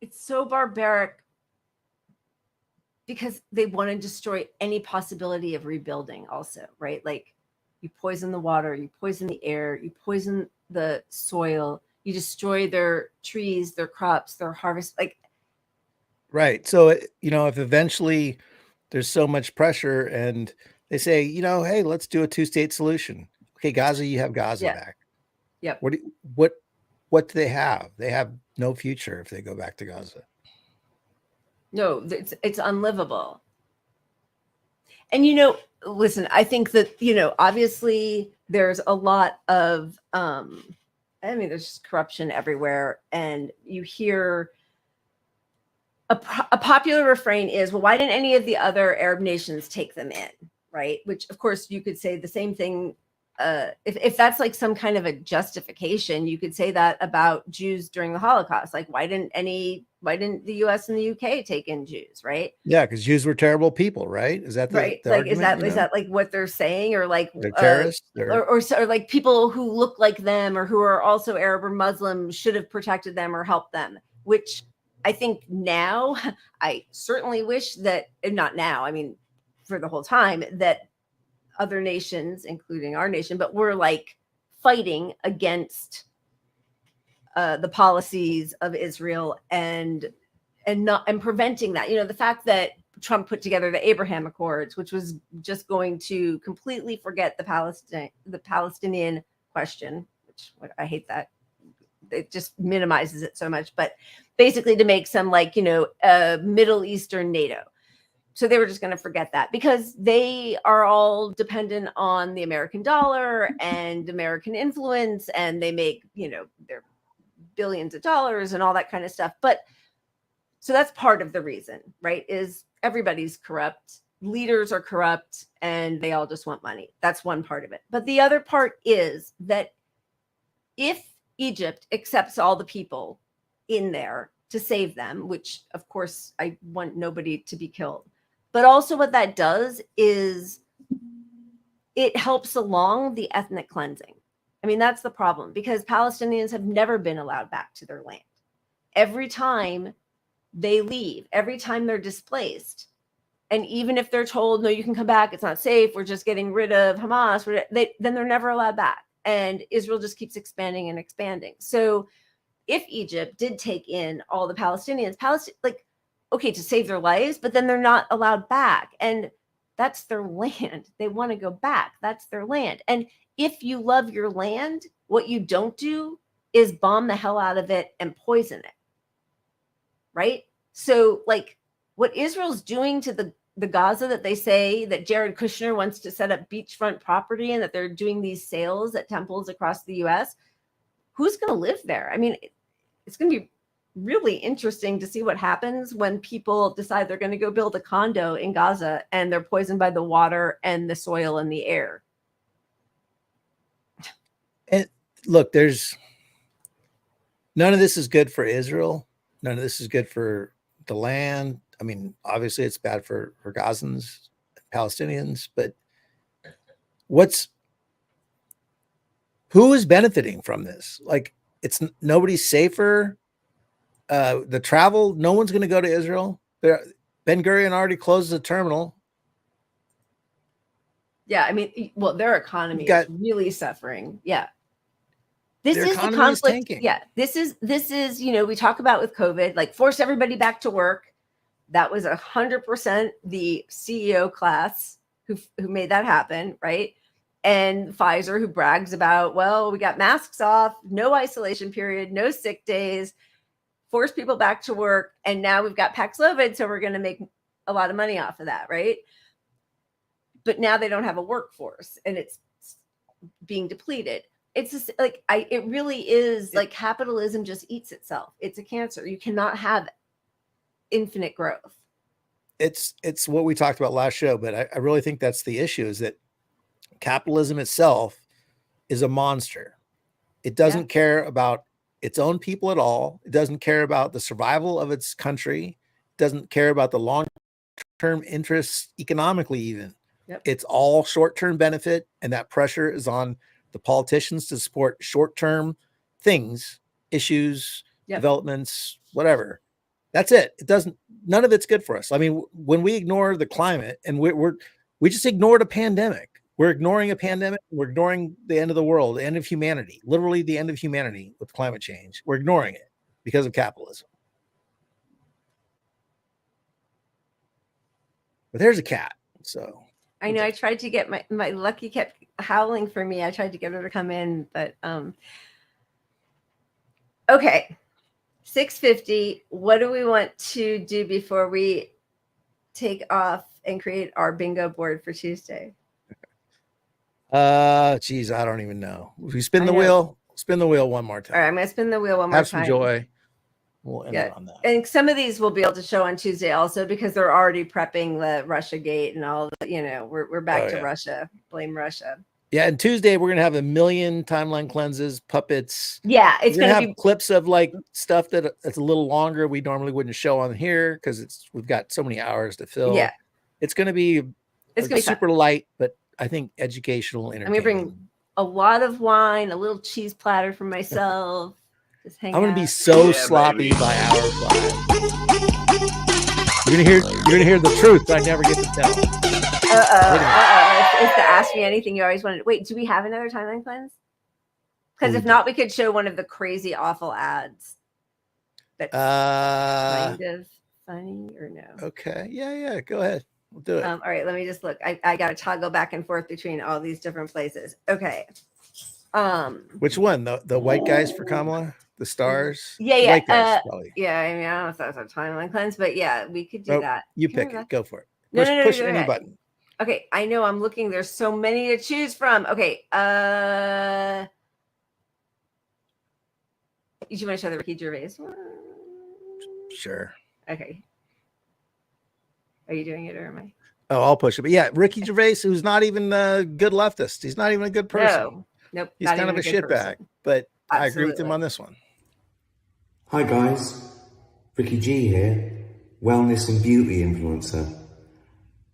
It's so barbaric because they want to destroy any possibility of rebuilding also, right? Like you poison the water, you poison the air, you poison the soil, you destroy their trees, their crops, their harvest. Right. So, if eventually there's so much pressure and they say, hey, let's do a 2-state solution. Okay, Gaza, you have Gaza back. Yep. What do they have? They have no future if they go back to Gaza. No, it's unlivable. And listen, I think that obviously there's a lot of there's just corruption everywhere, and you hear a popular refrain is, well, why didn't any of the other Arab nations take them in, right? Which, of course, you could say the same thing. If that's like some kind of a justification, you could say that about Jews during the Holocaust. Like, why didn't the US and the UK take in Jews, right? Yeah, because Jews were terrible people, right? Is that Right? the Like, argument? is that like what they're saying, or like they're terrorists, or like people who look like them or who are also Arab or Muslim should have protected them or helped them, which I think now, I certainly wish that, not now, I mean, for the whole time, that other nations, including our nation, but we're like fighting against the policies of Israel and preventing that. The fact that Trump put together the Abraham Accords, which was just going to completely forget the Palestinian question, which I hate that. It just minimizes it so much, but basically to make some Middle Eastern NATO. So they were just going to forget that because they are all dependent on the American dollar and American influence, and they make, their billions of dollars and all that kind of stuff. But so that's part of the reason, right? Is everybody's corrupt, leaders are corrupt, and they all just want money. That's one part of it. But the other part is that if Egypt accepts all the people in there to save them, which of course I want nobody to be killed, but also what that does is it helps along the ethnic cleansing. I mean, that's the problem, because Palestinians have never been allowed back to their land. Every time they leave, every time they're displaced, and even if they're told, no, you can come back, it's not safe, we're just getting rid of Hamas, then they're never allowed back. And Israel just keeps expanding and expanding. So if Egypt did take in all the Palestinians, okay, to save their lives, but then they're not allowed back. And that's their land. They want to go back. That's their land. And if you love your land, what you don't do is bomb the hell out of it and poison it. Right? So like what Israel's doing to the Gaza, that they say that Jared Kushner wants to set up beachfront property and that they're doing these sales at temples across the US, who's going to live there? I mean, it's going to be really interesting to see what happens when people decide they're going to go build a condo in Gaza and they're poisoned by the water and the soil and the air. And look, there's none of this is good for Israel. None of this is good for the land. I mean, obviously it's bad for Gazans, Palestinians, but who is benefiting from this? Like, it's nobody's safer. The travel, no one's going to go to Israel. Ben Gurion already closed the terminal. Yeah, I mean, well, their economy is really suffering. Yeah. This is the conflict. Yeah, this is, we talk about with COVID, like force everybody back to work. That was 100% the CEO class who made that happen, right? And Pfizer, who brags about, well, we got masks off, no isolation period, no sick days, force people back to work, and now we've got Paxlovid, so we're going to make a lot of money off of that, right? But now they don't have a workforce, and it's being depleted. It's just like it really is like capitalism just eats itself. It's a cancer. You cannot have infinite growth. It's what we talked about last show, but I really think that's the issue, is that capitalism itself is a monster. It doesn't care about its own people at all. It doesn't care about the survival of its country. It doesn't care about the long-term interests economically even. Yep. It's all short-term benefit, and that pressure is on the politicians to support short-term things, issues, developments, whatever. That's it. None of it's good for us. I mean, when we ignore the climate, and we just ignored a pandemic. We're ignoring a pandemic. We're ignoring the end of the world, the end of humanity, literally the end of humanity with climate change. We're ignoring it because of capitalism. But there's a cat. So I know I tried to get my Lucky kept howling for me. I tried to get her to come in, but okay. 6:50. What do we want to do before we take off and create our bingo board for Tuesday? Geez, I don't even know. If you spin I the know. wheel, spin the wheel one more All time. right, I'm gonna spin the wheel one more Have time. some joy. We'll end it Yeah, on that. and some of these we'll be able to show on Tuesday also because they're already prepping the Russia gate and all. We're back to yeah. Russia. Blame Russia. Yeah, and Tuesday we're gonna have a million timeline cleanses, puppets. Yeah, it's we're gonna gonna have be clips of like stuff that's a little longer. We normally wouldn't show on here because we've got so many hours to fill. Yeah. It's gonna be It's gonna be fun. super light, but I think educational, I'm entertaining. gonna bring a lot of wine, a little cheese platter for myself. Just hang I'm gonna out. be so sloppy by hour 5. You're gonna hear the truth. I never get to tell. It's the ask me anything you always wanted. Wait, do we have another timeline cleanse? Because if not, we could show one of the crazy, awful ads. That's kind of funny, or no? Okay. Yeah. Go ahead. We'll do it. All right, let me just look. I got to toggle back and forth between all these different places. Okay. Which one? The white guys for Kamala? The stars? Yeah. White guys, probably. Yeah, I mean, I don't know if that's a timeline cleanse, but yeah, we could do that. You pick it. Go for it. No, Push go any ahead. button. Okay, I know I'm looking. There's so many to choose from. Okay. Do you want to show the Ricky Gervais one? Sure. Okay. Are you doing it or am I? Oh, I'll push it. But yeah, Ricky Gervais, who's not even a good leftist. He's not even a good person. No. Nope. He's kind of a shitbag. But I agree with him on this one. Hi guys, Ricky G here, wellness and beauty influencer.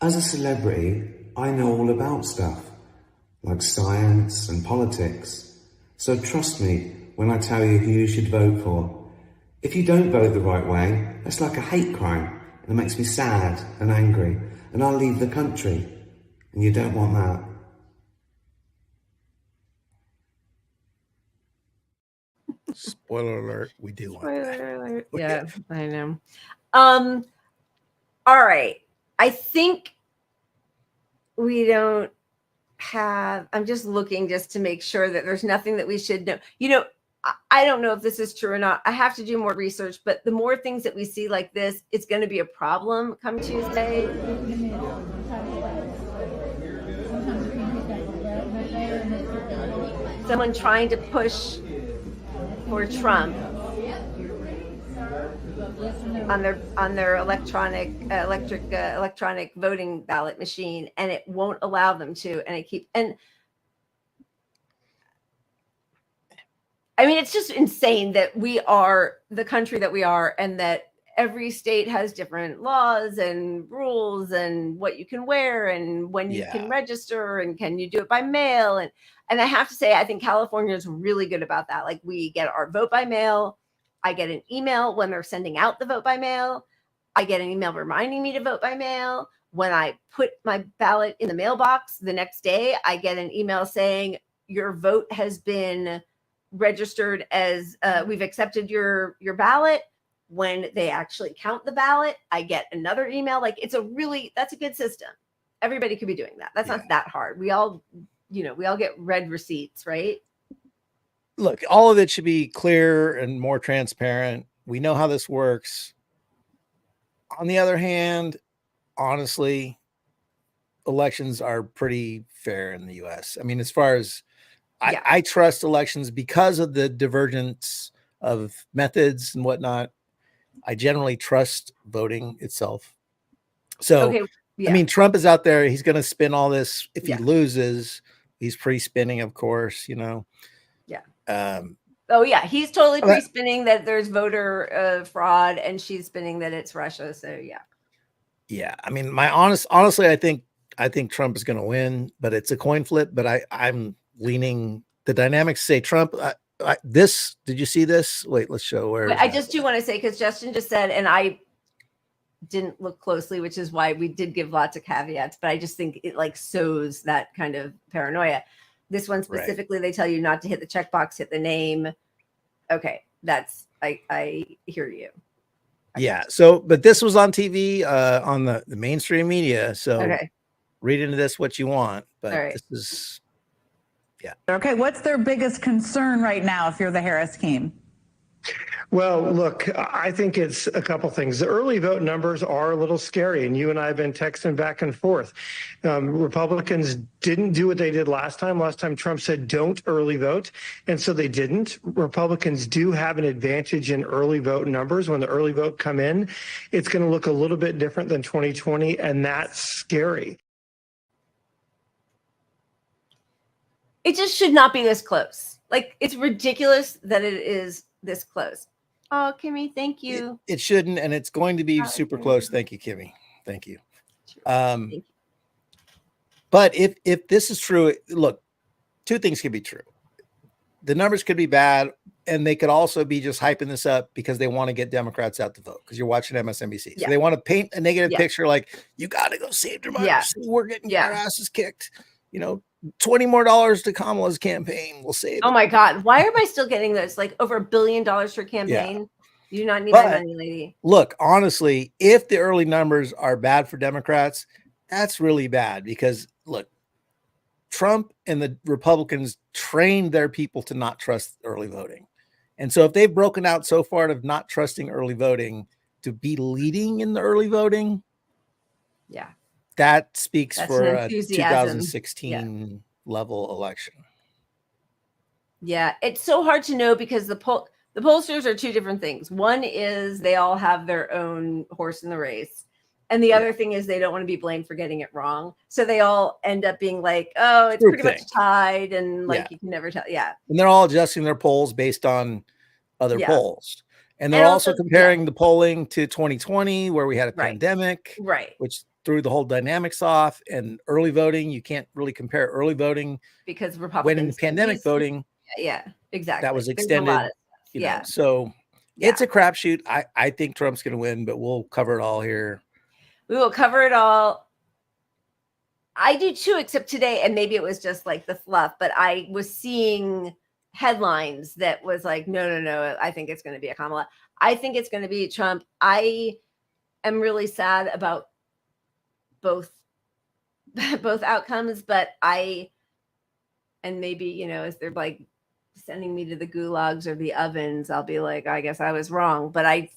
As a celebrity, I know all about stuff, like science and politics. So trust me when I tell you who you should vote for. If you don't vote the right way, that's like a hate crime, and it makes me sad and angry, and I'll leave the country, and you don't want that. Spoiler alert, we do want that. Spoiler alert. Yeah, I know. All right. I think we don't have, I'm just looking just to make sure that there's nothing that we should know. I don't know if this is true or not. I have to do more research, but the more things that we see like this, it's going to be a problem come Tuesday. Someone trying to push for Trump on their electronic voting ballot machine, and it won't allow them to, and I mean, it's just insane that we are the country that we are, and that every state has different laws and rules and what you can wear and when you can register and can you do it by mail. And I have to say, I think California is really good about that. Like, we get our vote by mail. I get an email when they're sending out the vote by mail. I get an email reminding me to vote by mail. When I put my ballot in the mailbox the next day, I get an email saying your vote has been registered as we've accepted your ballot. When they actually count the ballot, I get another email. Like, that's a good system. Everybody could be doing that. That's not that hard. We all get red receipts, right? Look, all of it should be clear and more transparent. We know how this works. On the other hand, honestly, elections are pretty fair in the US. I mean, as far as I trust elections because of the divergence of methods and whatnot. I generally trust voting itself. So, I mean, Trump is out there. He's going to spin all this. If he loses, he's pre-spinning, of course, Yeah. He's totally pre-spinning that there's voter fraud, and she's spinning that it's Russia. So, yeah. Yeah. I mean, honestly, I think Trump is going to win, but it's a coin flip. But I'm leaning, the dynamics say Trump. Did you see this? Wait, let's show where. I just do want to say, because Justin just said, and I didn't look closely, which is why we did give lots of caveats, but I just think it like sows that kind of paranoia. This one specifically, they tell you not to hit the checkbox, hit the name. Okay, I hear you. Yeah. So, but this was on TV, on the mainstream media. So read into this what you want, but this is. Yeah. Okay. What's their biggest concern right now if you're the Harris team? Well, look, I think it's a couple things. The early vote numbers are a little scary, and you and I have been texting back and forth. Republicans didn't do what they did last time. Last time Trump said don't early vote, and so they didn't. Republicans do have an advantage in early vote numbers. When the early vote come in, it's going to look a little bit different than 2020, and that's scary. It just should not be this close. Like, it's ridiculous that it is this close. Oh, Kimmy, thank you. It shouldn't, and it's going to be super close. Thank you, Kimmy. Thank you. But if this is true, look, two things could be true. The numbers could be bad, and they could also be just hyping this up because they want to get Democrats out to vote because you're watching MSNBC. So they want to paint a negative picture like, you got to go save democracy. We're getting our asses kicked. You know, $20 more to Kamala's campaign will save. Oh my God. Why am I still getting this? Like over $1 billion for campaign? You do not need my money, lady. Look, honestly, if the early numbers are bad for Democrats, that's really bad because look, Trump and the Republicans trained their people to not trust early voting. And so if they've broken out so far of not trusting early voting to be leading in the early voting, that speaks for a 2016 level election. Yeah, it's so hard to know because the pollsters are two different things. One is they all have their own horse in the race. And the other thing is they don't want to be blamed for getting it wrong. So they all end up being like, oh, it's pretty much tied. And like, you can never tell. Yeah. And they're all adjusting their polls based on other polls. And they're also comparing the polling to 2020, where we had a pandemic, which threw the whole dynamics off. And early voting, you can't really compare early voting because Republicans when in pandemic voting. Yeah, exactly. That was extended. You know, so it's a crapshoot. I think Trump's going to win, but we'll cover it all here. We will cover it all. I do too, except today, and maybe it was just like the fluff, but I was seeing headlines that was like, no, I think it's going to be a Kamala. I think it's going to be Trump. I am really sad about both outcomes, but and maybe, you know, as they're like sending me to the gulags or the ovens, I'll be like, I guess I was wrong. But I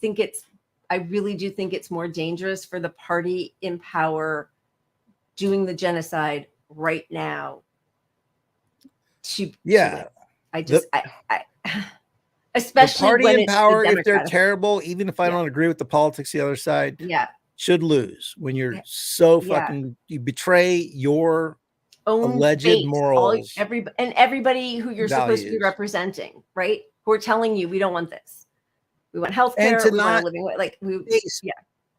really do think it's more dangerous for the party in power doing the genocide right now. Especially the party when in it's power, the if they're Democratic. terrible, even if I don't agree with the politics, the other side should lose when you're so fucking, you betray your own alleged fate, morals. Everybody who you're supposed to be representing, right? Who are telling you we don't want this. We want healthcare. We want a living way. Like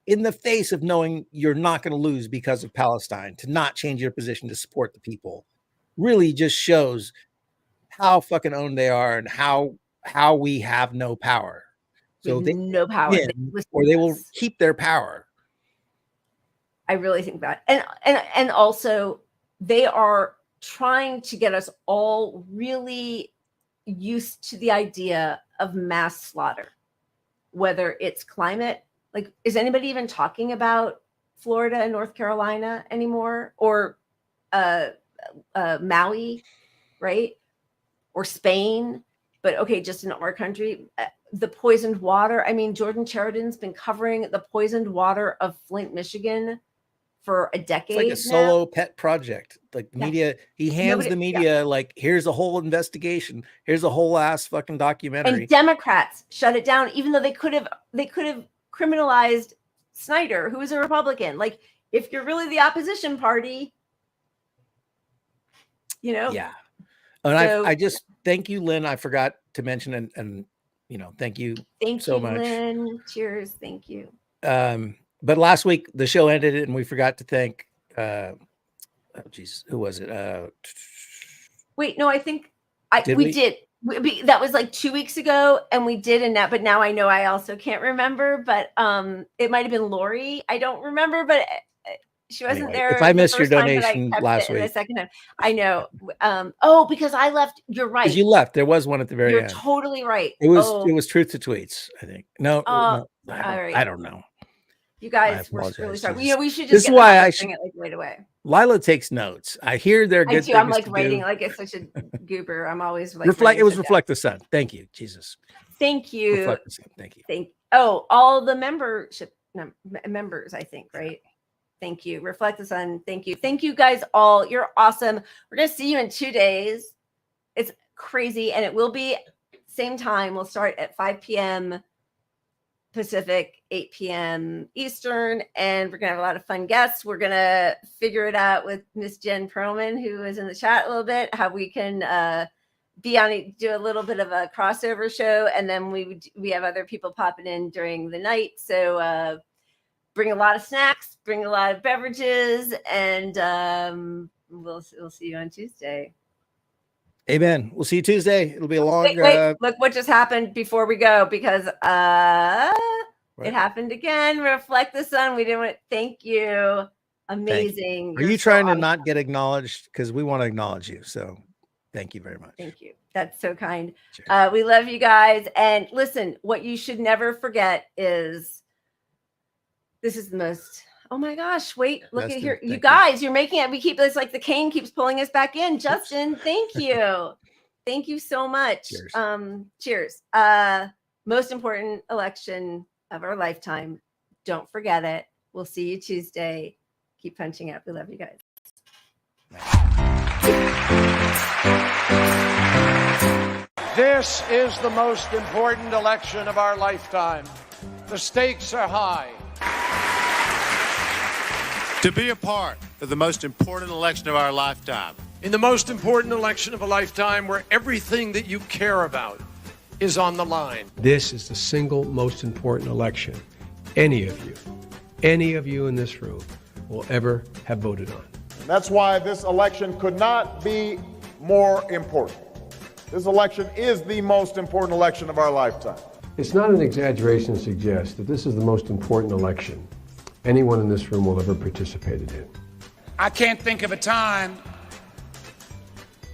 in the face of knowing you're not going to lose because of Palestine, to not change your position to support the people really just shows how fucking owned they are and how we have no power. So they no power, or they will keep their power. I really think that, and also they are trying to get us all really used to the idea of mass slaughter, whether it's climate. Like, is anybody even talking about Florida and North Carolina anymore, or Maui, right? Or Spain? But okay, just in our country, the poisoned water. I mean, Jordan Sheridan's been covering the poisoned water of Flint, Michigan for a decade. It's like a solo pet project. Like media, he hands the media like, here's a whole investigation. Here's a whole ass fucking documentary. And Democrats shut it down, even though they could have criminalized Snyder, who is a Republican. Like, if you're really the opposition party, you know. Yeah. And so, I just thank you, Lynn. I forgot to mention and you know, thank you so much. Lynn. Cheers. Thank you. But last week the show ended and we forgot to thank oh geez, who was it? Wait, no, I think we did. That was like 2 weeks ago, and we did in that. But now I know I also can't remember. But it might have been Lori. I don't remember, but she wasn't there. If I missed your donation last week, the second time, I know. Oh, because I left. You're right. Because you left. There was one at the very end. You're totally right. It was Truth to Tweets, I think. No, I don't know. You guys were really sorry. You know, we should just. This is why I should bring it like right away. Lila takes notes. I hear they're good. I'm like writing like it's such a goober. I'm always like reflect. It was Reflect the Sun. Thank you, Jesus. Thank you. Reflectors. Thank you. All the membership members, I think, right? Thank you. Reflect the Sun. Thank you. Thank you guys all. You're awesome. We're going to see you in 2 days. It's crazy. And it will be same time. We'll start at 5 p.m. Pacific, 8 p.m. Eastern. And we're going to have a lot of fun guests. We're going to figure it out with Miss Jen Perlman, who is in the chat a little bit, how we can do a little bit of a crossover show. And then we have other people popping in during the night. So bring a lot of snacks, bring a lot of beverages, and we'll see you on Tuesday. Amen. We'll see you Tuesday. It'll be a long. Wait, look what just happened before we go, because it happened again. Reflect the Sun. We didn't want to thank you. Amazing. Are you trying to not get acknowledged? Because we want to acknowledge you. So thank you very much. Thank you. That's so kind. We love you guys. And listen, what you should never forget is this is the most. Oh my gosh, wait, look at here. You guys, you're making it. We keep this like the cane keeps pulling us back in. Justin, thank you. Thank you so much. Cheers. Most important election of our lifetime. Don't forget it. We'll see you Tuesday. Keep punching up. We love you guys. This is the most important election of our lifetime. The stakes are high. To be a part of the most important election of our lifetime. In the most important election of a lifetime, where everything that you care about is on the line. This is the single most important election any of you in this room will ever have voted on. That's why this election could not be more important. This election is the most important election of our lifetime. It's not an exaggeration to suggest that this is the most important election anyone in this room will ever participated in. I can't think of a time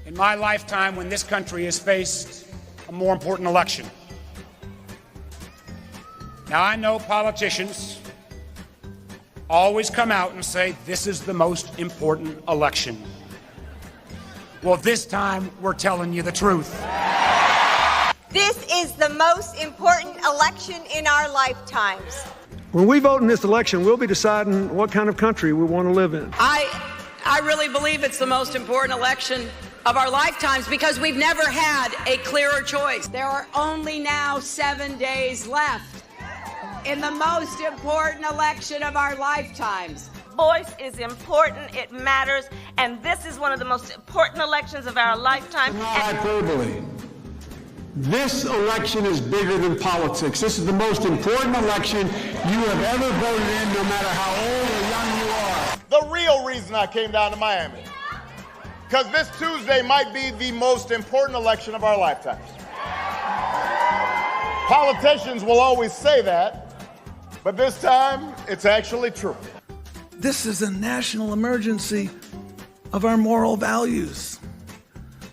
in my lifetime when this country has faced a more important election. Now, I know politicians always come out and say this is the most important election. Well, this time we're telling you the truth. This is the most important election in our lifetimes. When we vote in this election, we'll be deciding what kind of country we want to live in. I really believe it's the most important election of our lifetimes because we've never had a clearer choice. There are only now 7 days left in the most important election of our lifetimes. Voice is important, it matters, and this is one of the most important elections of our lifetime. Hyperbole. This election is bigger than politics. This is the most important election you have ever voted in, no matter how old or young you are. The real reason I came down to Miami, because this Tuesday might be the most important election of our lifetime. Politicians will always say that, but this time it's actually true. This is a national emergency of our moral values.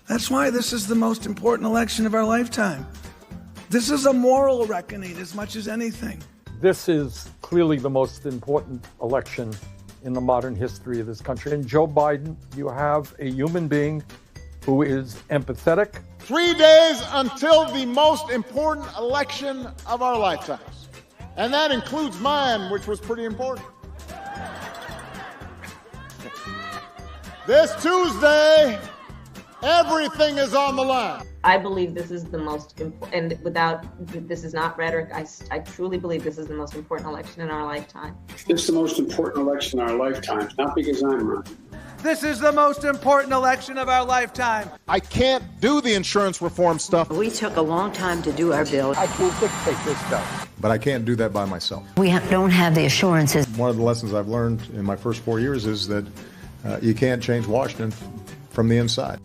That's why this is the most important election of our lifetime. This is a moral reckoning as much as anything. This is clearly the most important election in the modern history of this country. And Joe Biden, you have a human being who is empathetic. 3 days until the most important election of our lifetimes. And that includes mine, which was pretty important. This Tuesday, everything is on the line. I believe this is the most important, and this is not rhetoric, I truly believe this is the most important election in our lifetime. This is the most important election in our lifetimes, not because I'm running. This is the most important election of our lifetime. I can't do the insurance reform stuff. We took a long time to do our bill. I can't dictate this stuff. But I can't do that by myself. We don't have the assurances. One of the lessons I've learned in my first 4 years is that you can't change Washington from the inside.